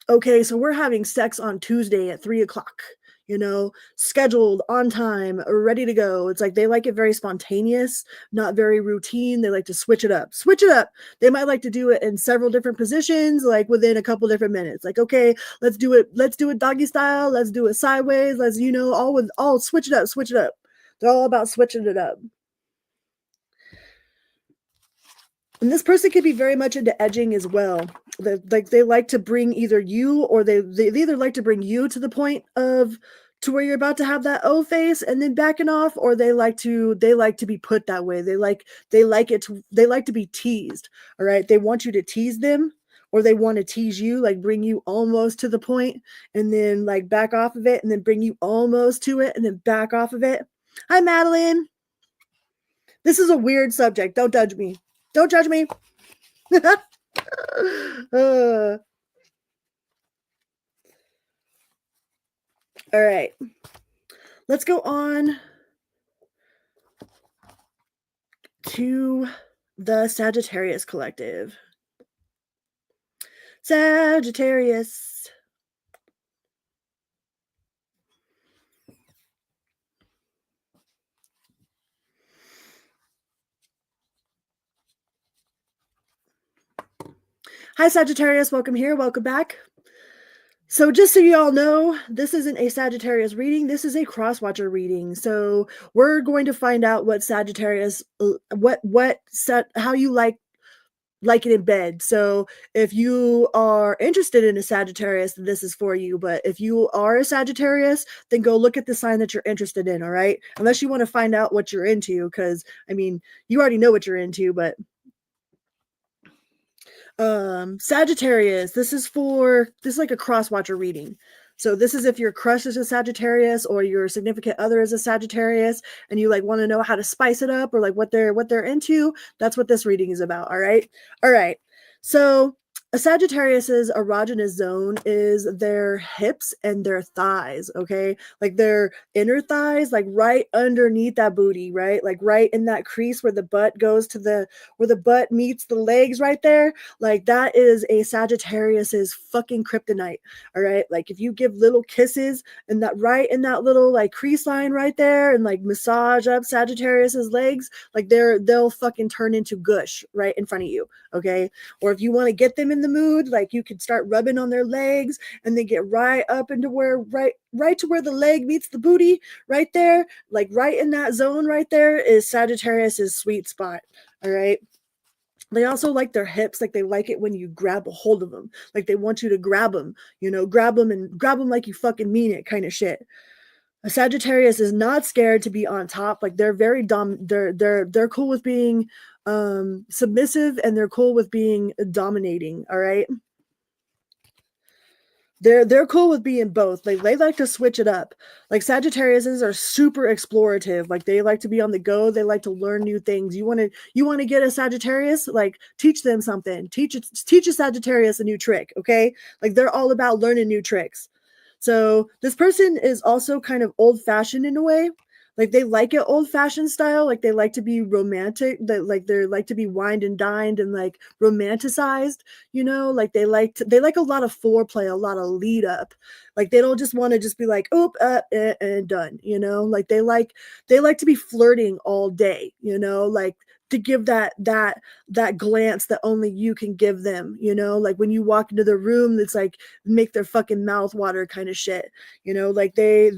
okay, so we're having sex on Tuesday at 3:00, scheduled, on time, ready to go. It's like they like it very spontaneous, not very routine. They like to switch it up. They might like to do it in several different positions, like within a couple different minutes. Like, okay, let's do it doggy style, let's do it sideways, let's, all switch it up. They're all about switching it up. And this person could be very much into edging as well. They like to bring either you, or they either like to bring you to the point of to where you're about to have that O face and then backing off, or they like to be put that way. They like to be teased. All right. They want you to tease them, or they want to tease you, like bring you almost to the point and then like back off of it and then bring you almost to it and then back off of it. Hi, Madeline. This is a weird subject. Don't judge me. Don't judge me. All right. Let's go on to the Sagittarius Collective. Sagittarius. Hi, Sagittarius. Welcome here. Welcome back. So just so you all know, this isn't a Sagittarius reading. This is a cross-watcher reading. So we're going to find out what Sagittarius, how you like it in bed. So if you are interested in a Sagittarius, then this is for you. But if you are a Sagittarius, then go look at the sign that you're interested in, all right? Unless you want to find out what you're into, because, I mean, you already know what you're into, but Sagittarius, this is like a cross-watcher reading. So this is if your crush is a Sagittarius or your significant other is a Sagittarius and you like want to know how to spice it up or like what they're into. That's what this reading is about. All right. So a Sagittarius's erogenous zone is their hips and their thighs, okay? Like their inner thighs, like right underneath that booty, right? Like right in that crease where the butt goes to where the butt meets the legs right there. Like that is a Sagittarius's fucking kryptonite, all right? Like if you give little kisses and that right in that little like crease line right there and like massage up Sagittarius's legs, like they'll fucking turn into gush right in front of you, okay? Or if you want to get them in the mood, like you could start rubbing on their legs and then get right up into where right to where the leg meets the booty right there, like right in that zone right there is Sagittarius's sweet spot. All right. They also like their hips, like they like it when you grab a hold of them, like they want you to grab them, grab them like you fucking mean it, kind of shit. A Sagittarius is not scared to be on top. Like they're very they're cool with being submissive and they're cool with being dominating. All right. They're cool with being both. Like they like to switch it up. Like Sagittariuses are super explorative. Like they like to be on the go. They like to learn new things. You want to get a Sagittarius, like teach them something. Teach a Sagittarius a new trick, okay? Like they're all about learning new tricks. So this person is also kind of old-fashioned in a way. Like they like it old-fashioned style. Like they like to be romantic. They like to be wined and dined and like romanticized. Like they like a lot of foreplay, a lot of lead up. Like they don't just want to just be like, and done. Like they like to be flirting all day. Like to give that glance that only you can give them. Like when you walk into the room, it's like make their fucking mouth water kind of shit. Like they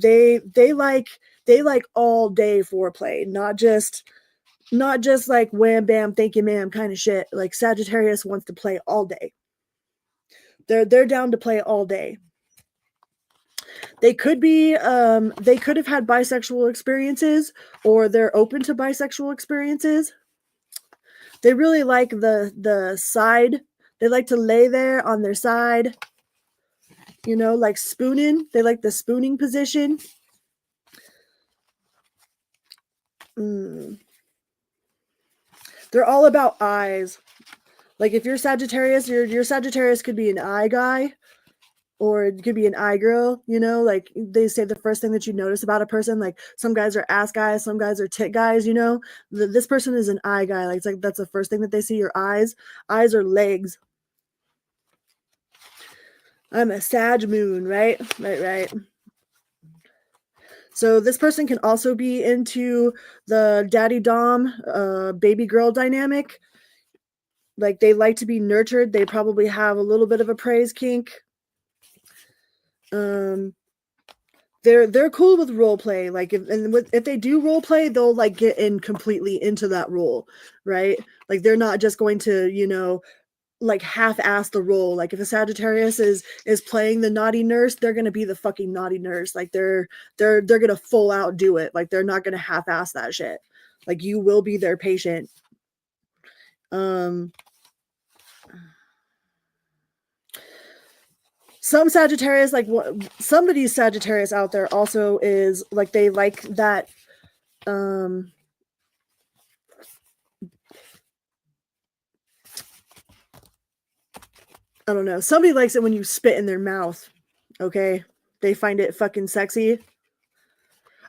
like all day foreplay, not just like wham bam thank you ma'am kind of shit. Like Sagittarius wants to play all day. They're down to play all day. They could have had bisexual experiences, or they're open to bisexual experiences. They really like the side. They like to lay there on their side, like spooning. They like the spooning position. They're all about eyes. Like if you're Sagittarius, your Sagittarius could be an eye guy, or it could be an eye girl. Like they say the first thing that you notice about a person, like some guys are ass guys, some guys are tit guys. This person is an eye guy. Like it's like that's the first thing that they see. Your eyes are legs. I'm a Sag moon, right? Right. So this person can also be into the daddy dom, baby girl dynamic. Like they like to be nurtured. They probably have a little bit of a praise kink. They're cool with role play. Like if they do role play, they'll like get in completely into that role, right? Like they're not just going to like half-ass the role. Like if a Sagittarius is playing the naughty nurse, they're gonna be the fucking naughty nurse. Like they're gonna full out do it. Like they're not gonna half-ass that shit. Like you will be their patient. some Sagittarius, like somebody's Sagittarius out there also is like, they like that, I don't know. Somebody likes it when you spit in their mouth. Okay. They find it fucking sexy.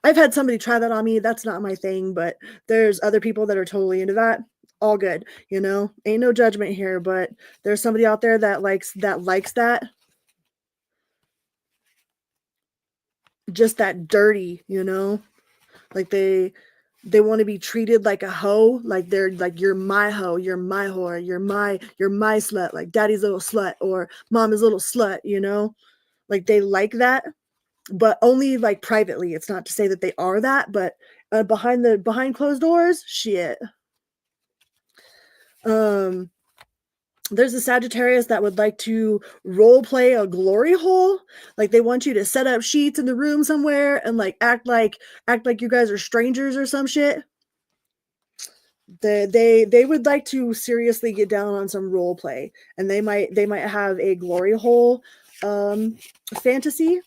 I've had somebody try that on me. That's not my thing, but there's other people that are totally into that. All good, you know, ain't no judgment here, but there's somebody out there that likes that. Just that dirty, you know, like they want to be treated like a hoe, like they're like, you're my hoe, you're my whore, you're my slut, like daddy's little slut or mama's little slut, you know, like they like that, but only like privately. It's not to say that they are that, but behind closed doors, shit. There's a Sagittarius that would like to role play a glory hole. Like they want you to set up sheets in the room somewhere and like act like you guys are strangers or some shit. They would like to seriously get down on some role play, and they might have a glory hole fantasy.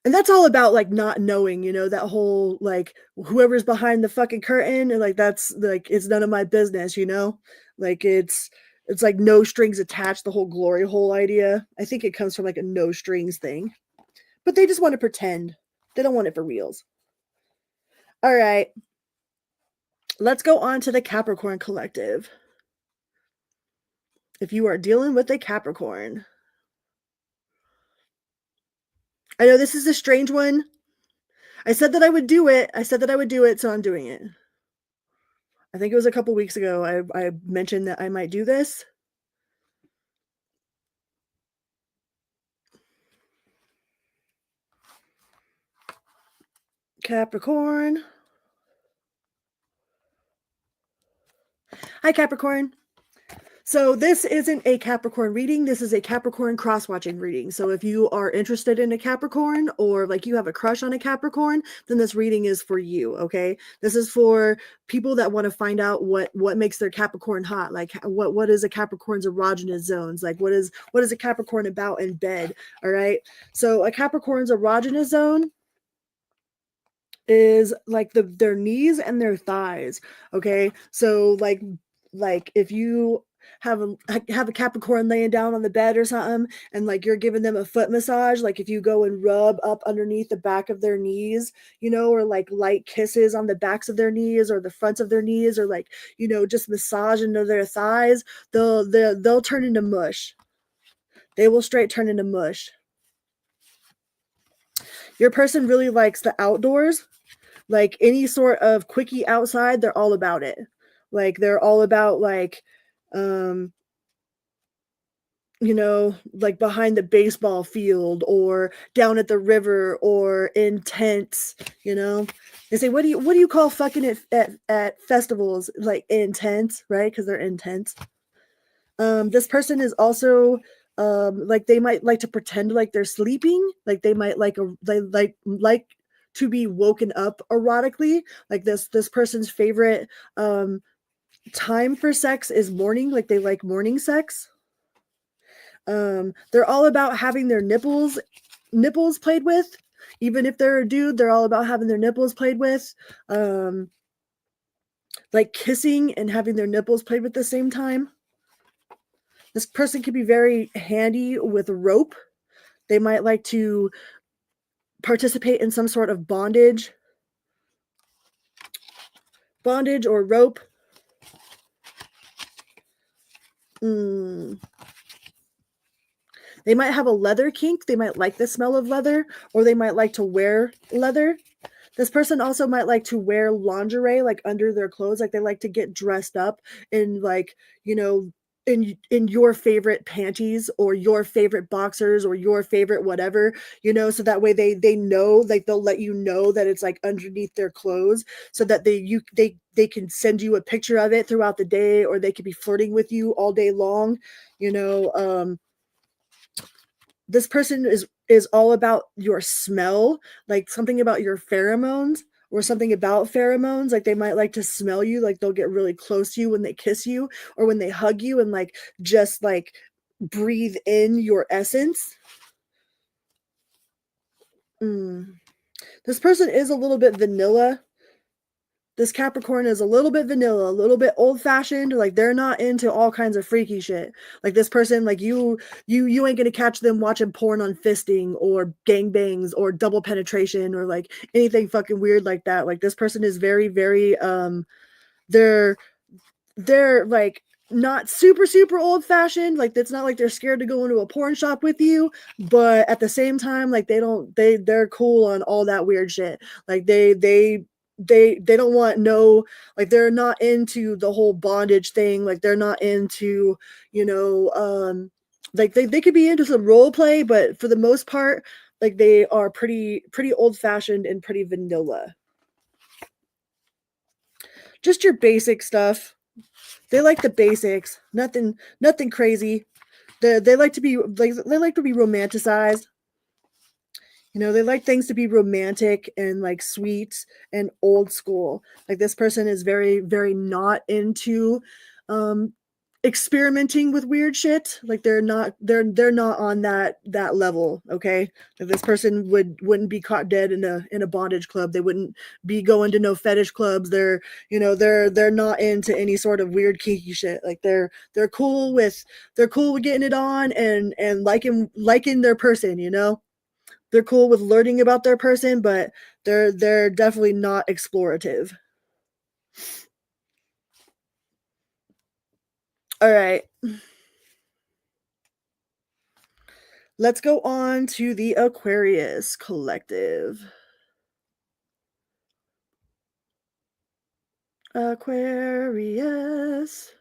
And that's all about like not knowing, you know, that whole like whoever's behind the fucking curtain, and like that's like, it's none of my business, you know? Like it's like no strings attached, the whole glory hole idea. I think it comes from like a no strings thing. But they just want to pretend. They don't want it for reals. All right. Let's go on to the Capricorn collective. If you are dealing with a Capricorn, I know this is a strange one. I said that I would do it. So I'm doing it. I think it was a couple weeks ago I mentioned that I might do this. Capricorn. Hi, Capricorn. So this isn't a Capricorn reading. This is a Capricorn cross-watching reading. So if you are interested in a Capricorn, or like you have a crush on a Capricorn, then this reading is for you, okay? This is for people that want to find out what makes their Capricorn hot. Like what is a Capricorn's erogenous zones? Like what is a Capricorn about in bed, all right? So a Capricorn's erogenous zone is like their knees and their thighs, okay? So like if you have a Capricorn laying down on the bed or something, and like you're giving them a foot massage, like if you go and rub up underneath the back of their knees, you know, or like light kisses on the backs of their knees or the fronts of their knees, or like, you know, just massage into their thighs, they'll turn into mush. They will straight turn into mush. Your person really likes the outdoors. Like any sort of quickie outside, they're all about it. Like they're all about like, you know, like behind the baseball field or down at the river or in tents, you know. They say, what do you call fucking at festivals? Like in tents, right? Because they're in tents. This person is also like they might like to pretend like they're sleeping. Like they might like to be woken up erotically. Like this person's favorite time for sex is morning. Like they like morning sex. They're all about having their nipples played with. Even if they're a dude, they're all about having their nipples played with. Like kissing and having their nipples played with at the same time. This person can be very handy with rope. They might like to participate in some sort of bondage or rope. They might have a leather kink. They might like the smell of leather, or they might like to wear leather. This person also might like to wear lingerie, like under their clothes. Like they like to get dressed up in, like, you know, in your favorite panties or your favorite boxers or your favorite whatever, you know, so that way they know, like they'll let you know that it's like underneath their clothes, so that they can send you a picture of it throughout the day, or they could be flirting with you all day long, you know. This person is all about your smell, like something about your pheromones or something about pheromones. Like they might like to smell you, like they'll get really close to you when they kiss you or when they hug you and like just like breathe in your essence. This person is a little bit vanilla. This Capricorn is a little bit vanilla, a little bit old-fashioned. Like they're not into all kinds of freaky shit. Like this person, like you ain't gonna catch them watching porn on fisting or gangbangs or double penetration or like anything fucking weird like that. Like this person is very, very they're like not super old-fashioned. Like it's not like they're scared to go into a porn shop with you, but at the same time, like they're cool on all that weird shit. Like they don't want no, like they're not into the whole bondage thing. Like they're not into, like they could be into some role play, but for the most part, like they are pretty old-fashioned and pretty vanilla. Just your basic stuff. They like the basics. Nothing crazy. They like to be romanticized. They like things to be romantic and like sweet and old school. Like this person is very, very not into experimenting with weird shit. Like they're not on that level. Okay. Like this person wouldn't be caught dead in a bondage club. They wouldn't be going to no fetish clubs. They're not into any sort of weird kinky shit. Like they're cool with getting it on and liking their person. They're cool with learning about their person, but they're definitely not explorative. All right. Let's go on to the Aquarius collective. Aquarius.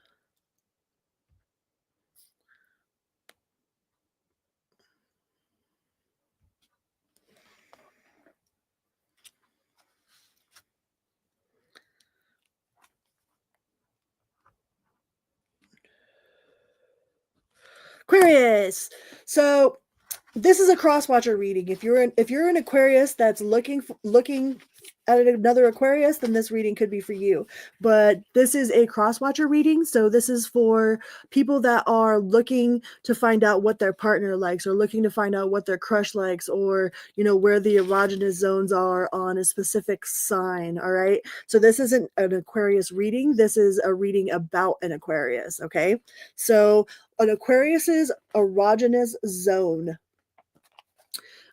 Aquarius. So this is a cross-watcher reading. If you're an Aquarius that's looking at another Aquarius, then this reading could be for you. But this is a cross-watcher reading, so this is for people that are looking to find out what their partner likes, or looking to find out what their crush likes, or where the erogenous zones are on a specific sign. All right. So this isn't an Aquarius reading. This is a reading about an Aquarius. Okay. So an Aquarius's erogenous zone.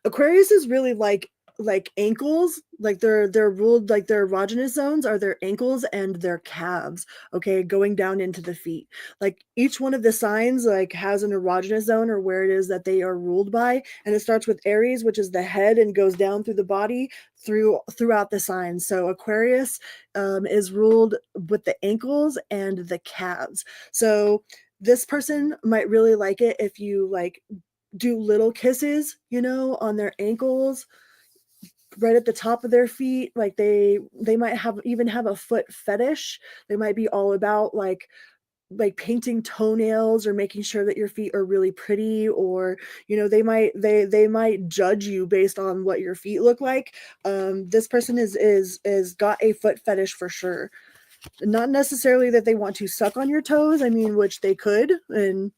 Aquarius is really like ankles. Like they're ruled, like their erogenous zones are their ankles and their calves. Okay, going down into the feet. Like each one of the signs like has an erogenous zone, or where it is that they are ruled by, and it starts with Aries, which is the head, and goes down through the body throughout the signs. So Aquarius is ruled with the ankles and the calves. So this person might really like it if you like do little kisses, on their ankles, right at the top of their feet. Like they might even have a foot fetish. They might be all about like painting toenails or making sure that your feet are really pretty, or they might judge you based on what your feet look like. This person is got a foot fetish for sure. Not necessarily that they want to suck on your toes, I mean, which they could, and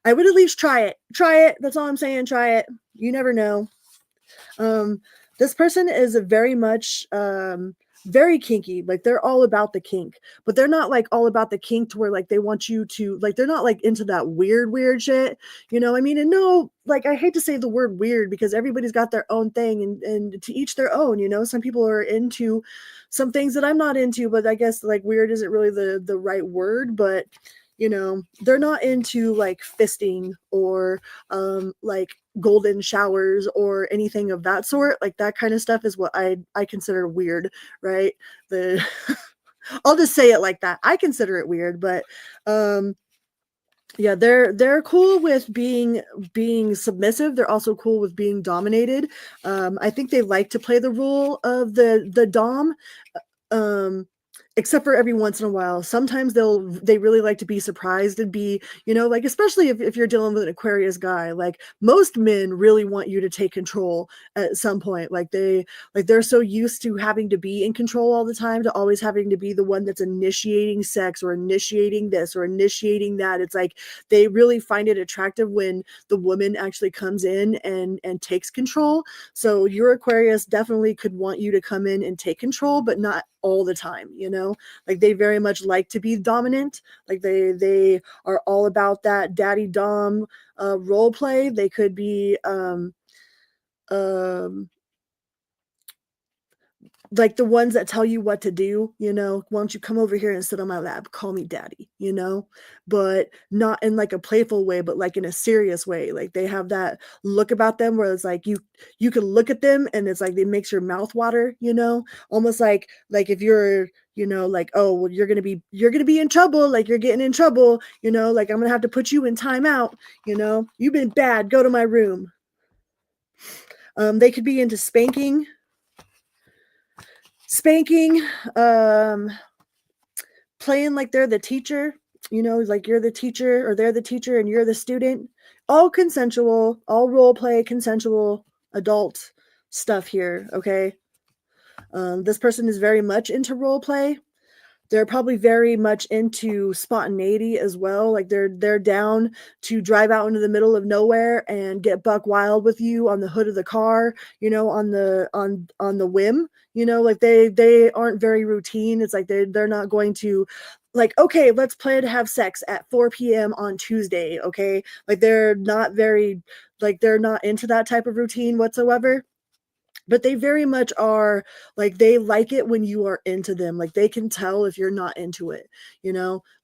I would at least try it. That's all I'm saying. Try it. You never know. This person is a very much very kinky. Like they're all about the kink, but they're not like all about the kink to where like they want you to like, they're not like into that weird shit, I mean. And no, like I hate to say the word weird because everybody's got their own thing, and to each their own. Some people are into some things that I'm not into, but I guess like weird isn't really the right word. But they're not into like fisting or like golden showers or anything of that sort. Like that kind of stuff is what I consider weird, right? I'll just say it like that. I consider it weird. But yeah, they're cool with being submissive. They're also cool with being dominated. I think they like to play the role of the dom. except for every once in a while. Sometimes they really like to be surprised and be, like, especially if you're dealing with an Aquarius guy, like most men really want you to take control at some point. Like they're so used to having to be in control all the time, to always having to be the one that's initiating sex or initiating this or initiating that. It's like they really find it attractive when the woman actually comes in and takes control. So your Aquarius definitely could want you to come in and take control, but not all the time, like they very much like to be dominant. Like they are all about that daddy dom role play. They could be like the ones that tell you what to do, why don't you come over here and sit on my lap, call me daddy, but not in like a playful way, but like in a serious way. Like they have that look about them where it's like you can look at them and it's like it makes your mouth water, almost like if you're like, oh well, you're gonna be in trouble, like you're getting in trouble, like I'm gonna have to put you in timeout, you've been bad, go to my room. They could be into spanking, playing like they're the teacher, like you're the teacher or they're the teacher and you're the student. All consensual, all role play, consensual adult stuff here. Okay. This person is very much into role play. They're probably very much into spontaneity as well. Like they're down to drive out into the middle of nowhere and get buck wild with you on the hood of the car, on the whim, like they aren't very routine. It's like they're not going to like, okay, let's plan to have sex at 4 p.m. on Tuesday. Okay. Like they're not into that type of routine whatsoever. But they very much are, like they like it when you are into them. Like they can tell if you're not into it,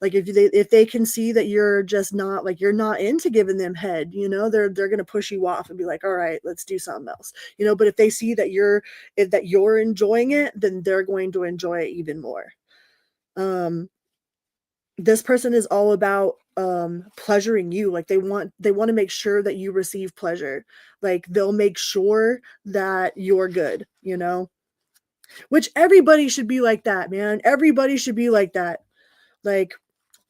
like if they can see that you're just not, like you're not into giving them head, they're going to push you off and be like, all right, let's do something else, but if they see that you're enjoying it, then they're going to enjoy it even more. This person is all about pleasuring you. Like they want to make sure that you receive pleasure. Like they'll make sure that you're good, which everybody should be like that, man. Everybody should be like that. Like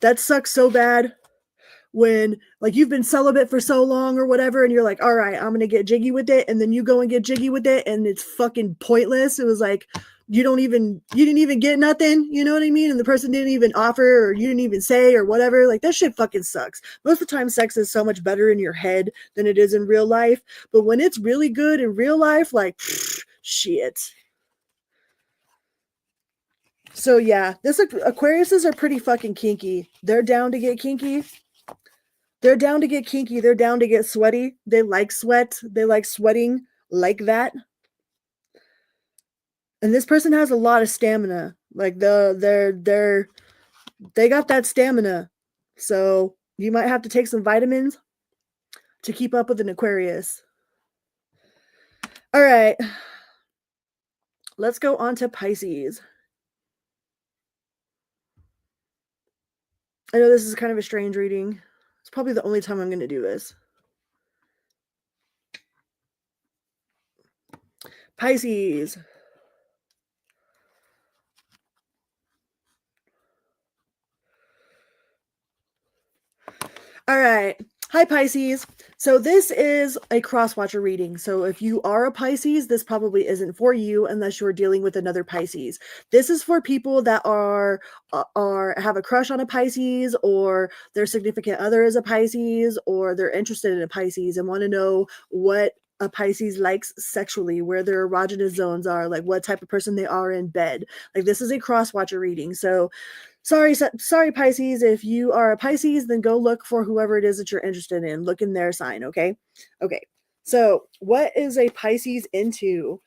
that sucks so bad when like you've been celibate for so long or whatever and you're like, all right, I'm gonna get jiggy with it, and then you go and get jiggy with it and it's fucking pointless. It was like you didn't even get nothing, you know what I mean? And the person didn't even offer, or you didn't even say, or whatever. Like that shit fucking sucks. Most of the time sex is so much better in your head than it is in real life, but when it's really good in real life, like shit. So yeah, this Aquariuses are pretty fucking kinky. They're down to get kinky. They're down to get kinky. They're down to get sweaty. They like sweat. They like sweating like that. And this person has a lot of stamina. Like they got that stamina. So you might have to take some vitamins to keep up with an Aquarius. All right. Let's go on to Pisces. I know this is kind of a strange reading. It's probably the only time I'm going to do this. Pisces. All right. Hi, Pisces. So this is a cross-watcher reading. So if you are a Pisces, this probably isn't for you unless you're dealing with another Pisces. This is for people that are have a crush on a Pisces, or their significant other is a Pisces, or they're interested in a Pisces and want to know what a Pisces likes sexually, where their erogenous zones are, like what type of person they are in bed. Like this is a cross-watcher reading. So sorry, Pisces. If you are a Pisces, then go look for whoever it is that you're interested in. Look in their sign, okay? Okay. So what is a Pisces into?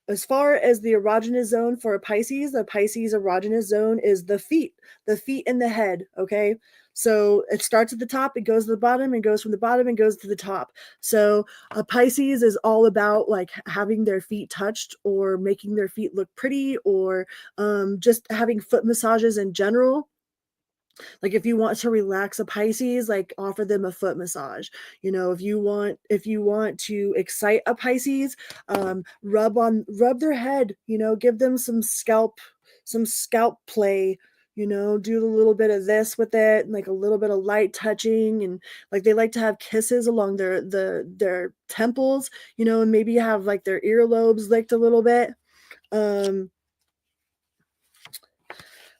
As far as the erogenous zone for a Pisces, the Pisces erogenous zone is the feet and the head, okay? So it starts at the top, it goes to the bottom, and goes from the bottom and goes to the top. So a Pisces is all about like having their feet touched or making their feet look pretty, or just having foot massages in general. Like if you want to relax a Pisces, like offer them a foot massage. If you want to excite a Pisces, rub their head, give them some scalp some scalp play, you know, do a little bit of this with it, and like a little bit of light touching, and like they like to have kisses along their temples, you know, and maybe have like their earlobes licked a little bit.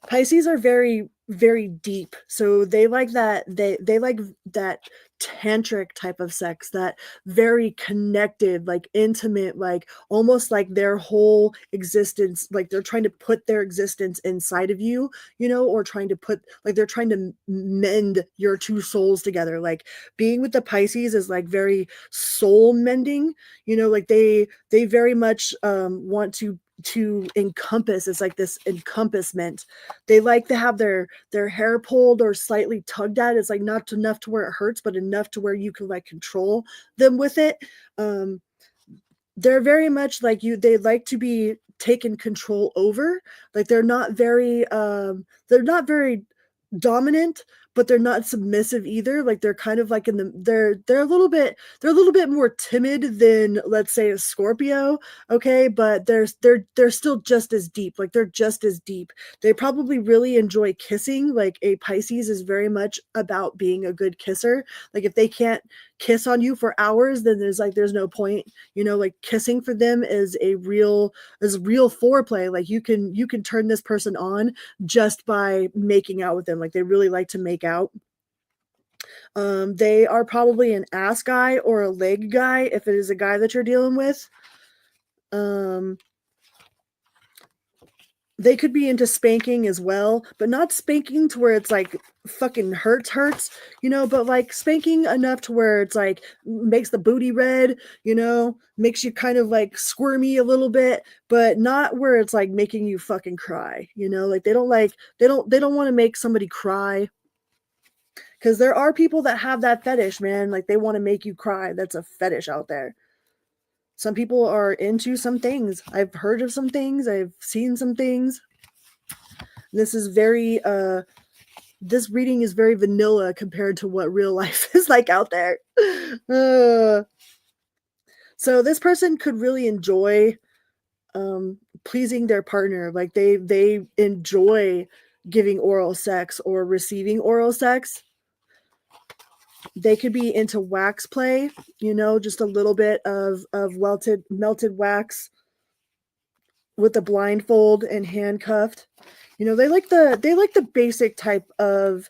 Pisces are very, very deep. So they like that, they like that tantric type of sex, that very connected, like intimate, like almost like their whole existence, like they're trying to put their existence inside of you, you know, or trying to put, like they're trying to mend your two souls together. Like being with the Pisces is like very soul mending, you know, like they very much want to encompass. It's like this encompassment. They like to have their hair pulled or slightly tugged at. It's like not enough to where it hurts, but enough to where you can like control them with it. They're very much like you. They like to be taken control over. Like they're not very dominant, but they're not submissive either. Like they're kind of like in the they're a little bit more timid than, let's say, a Scorpio. Okay, but they're still just as deep. Like they're just as deep. They probably really enjoy kissing. Like a Pisces is very much about being a good kisser. Like if they can't kiss on you for hours, then there's no point. You know, like kissing for them is real foreplay. Like you can turn this person on just by making out with them. Like they really like to make out. They are probably an ass guy or a leg guy if it is a guy that you're dealing with. They could be into spanking as well, but not spanking to where it's like fucking hurts, you know, but like spanking enough to where it's like makes the booty red, you know, makes you kind of like squirmy a little bit, but not where it's like making you fucking cry, you know, like they don't want to make somebody cry. Because there are people that have that fetish, man. Like they want to make you cry. That's a fetish out there. Some people are into some things. I've heard of some things. I've seen some things. This is very this reading is very vanilla compared to what real life is like out there. So this person could really enjoy pleasing their partner. Like they enjoy giving oral sex or receiving oral sex. They could be into wax play, you know, just a little bit of melted wax with a blindfold and handcuffed. You know, they like the basic type of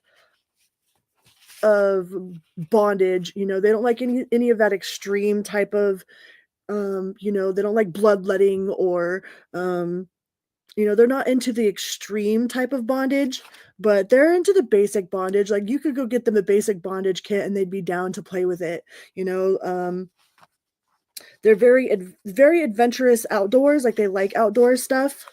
bondage. You know, they don't like any of that extreme type of you know, they don't like bloodletting or you know, they're not into the extreme type of bondage, but they're into the basic bondage. Like you could go get them a basic bondage kit and they'd be down to play with it. You know, they're very adventurous outdoors. Like they like outdoor stuff.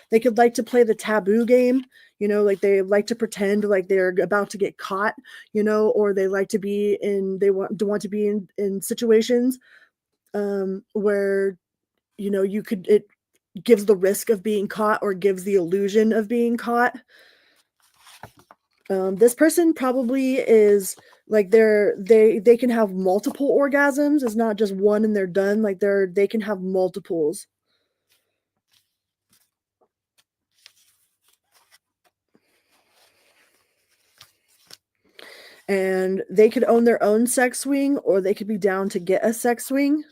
They could like to play the taboo game, you know, like they like to pretend like they're about to get caught, you know, or they like to be in, they want to be in situations where, you know, it gives the risk of being caught or gives the illusion of being caught. This person probably is like they can have multiple orgasms. It's not just one and they're done. Like they can have multiples. And they could own their own sex swing, or they could be down to get a sex swing.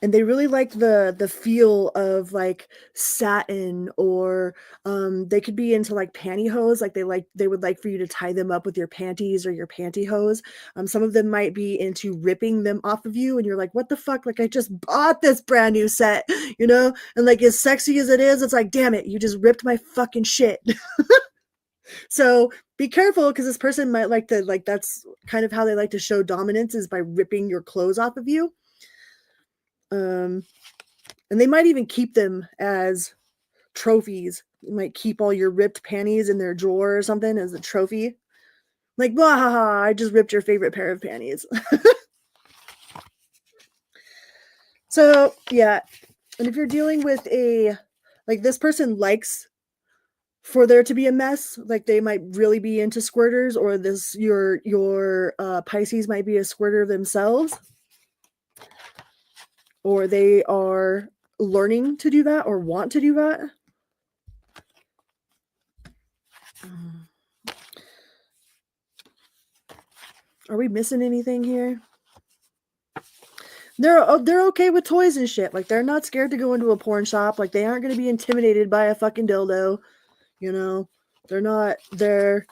And they really like the feel of like satin, or they could be into like pantyhose. Like they would like for you to tie them up with your panties or your pantyhose. Some of them might be into ripping them off of you, and you're like, what the fuck? Like I just bought this brand new set, you know? And like as sexy as it is, it's like, damn it, you just ripped my fucking shit. So be careful, because this person might like to, like, that's kind of how they like to show dominance, is by ripping your clothes off of you. And they might even keep them as trophies. You might keep all your ripped panties in their drawer or something as a trophy. Like, blah, ha, ha, I just ripped your favorite pair of panties. So, yeah. And if you're dealing with like this person likes for there to be a mess, like they might really be into squirters, or your Pisces might be a squirter themselves, or they are learning to do that or want to do that. Are we missing anything here? They're okay with toys and shit. Like, they're not scared to go into a porn shop. Like, they aren't going to be intimidated by a fucking dildo. You know, they're not. They're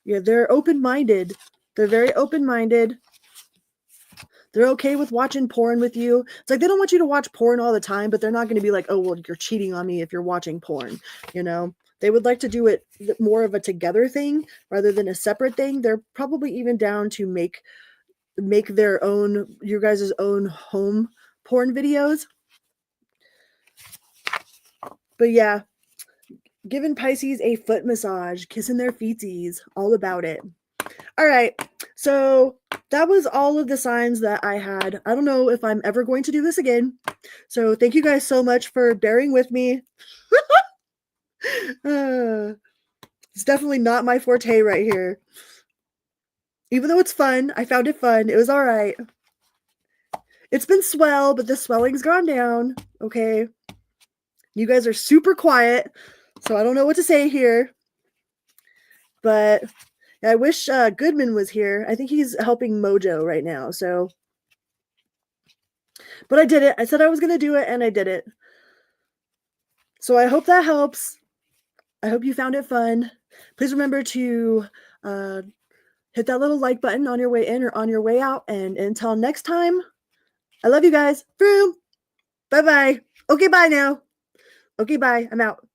open-minded. They're very open-minded. They're okay with watching porn with you. It's like they don't want you to watch porn all the time, but they're not going to be like, oh, well, you're cheating on me if you're watching porn. You know, they would like to do it more of a together thing rather than a separate thing. They're probably even down to make their own, your guys' own home porn videos. But yeah, giving Pisces a foot massage, kissing their feetsies, all about it. All right, so that was all of the signs that I had. I don't know if I'm ever going to do this again. So thank you guys so much for bearing with me. It's definitely not my forte right here. Even though it's fun, I found it fun. It was all right. It's been swell, but the swelling's gone down. Okay. You guys are super quiet, so I don't know what to say here. But I wish Goodman was here. I think he's helping Mojo right now. So, but I did it. I said I was going to do it, and I did it. So I hope that helps. I hope you found it fun. Please remember to hit that little like button on your way in or on your way out. And until next time, I love you guys. Vroom. Bye-bye. Okay, bye now. Okay, bye. I'm out.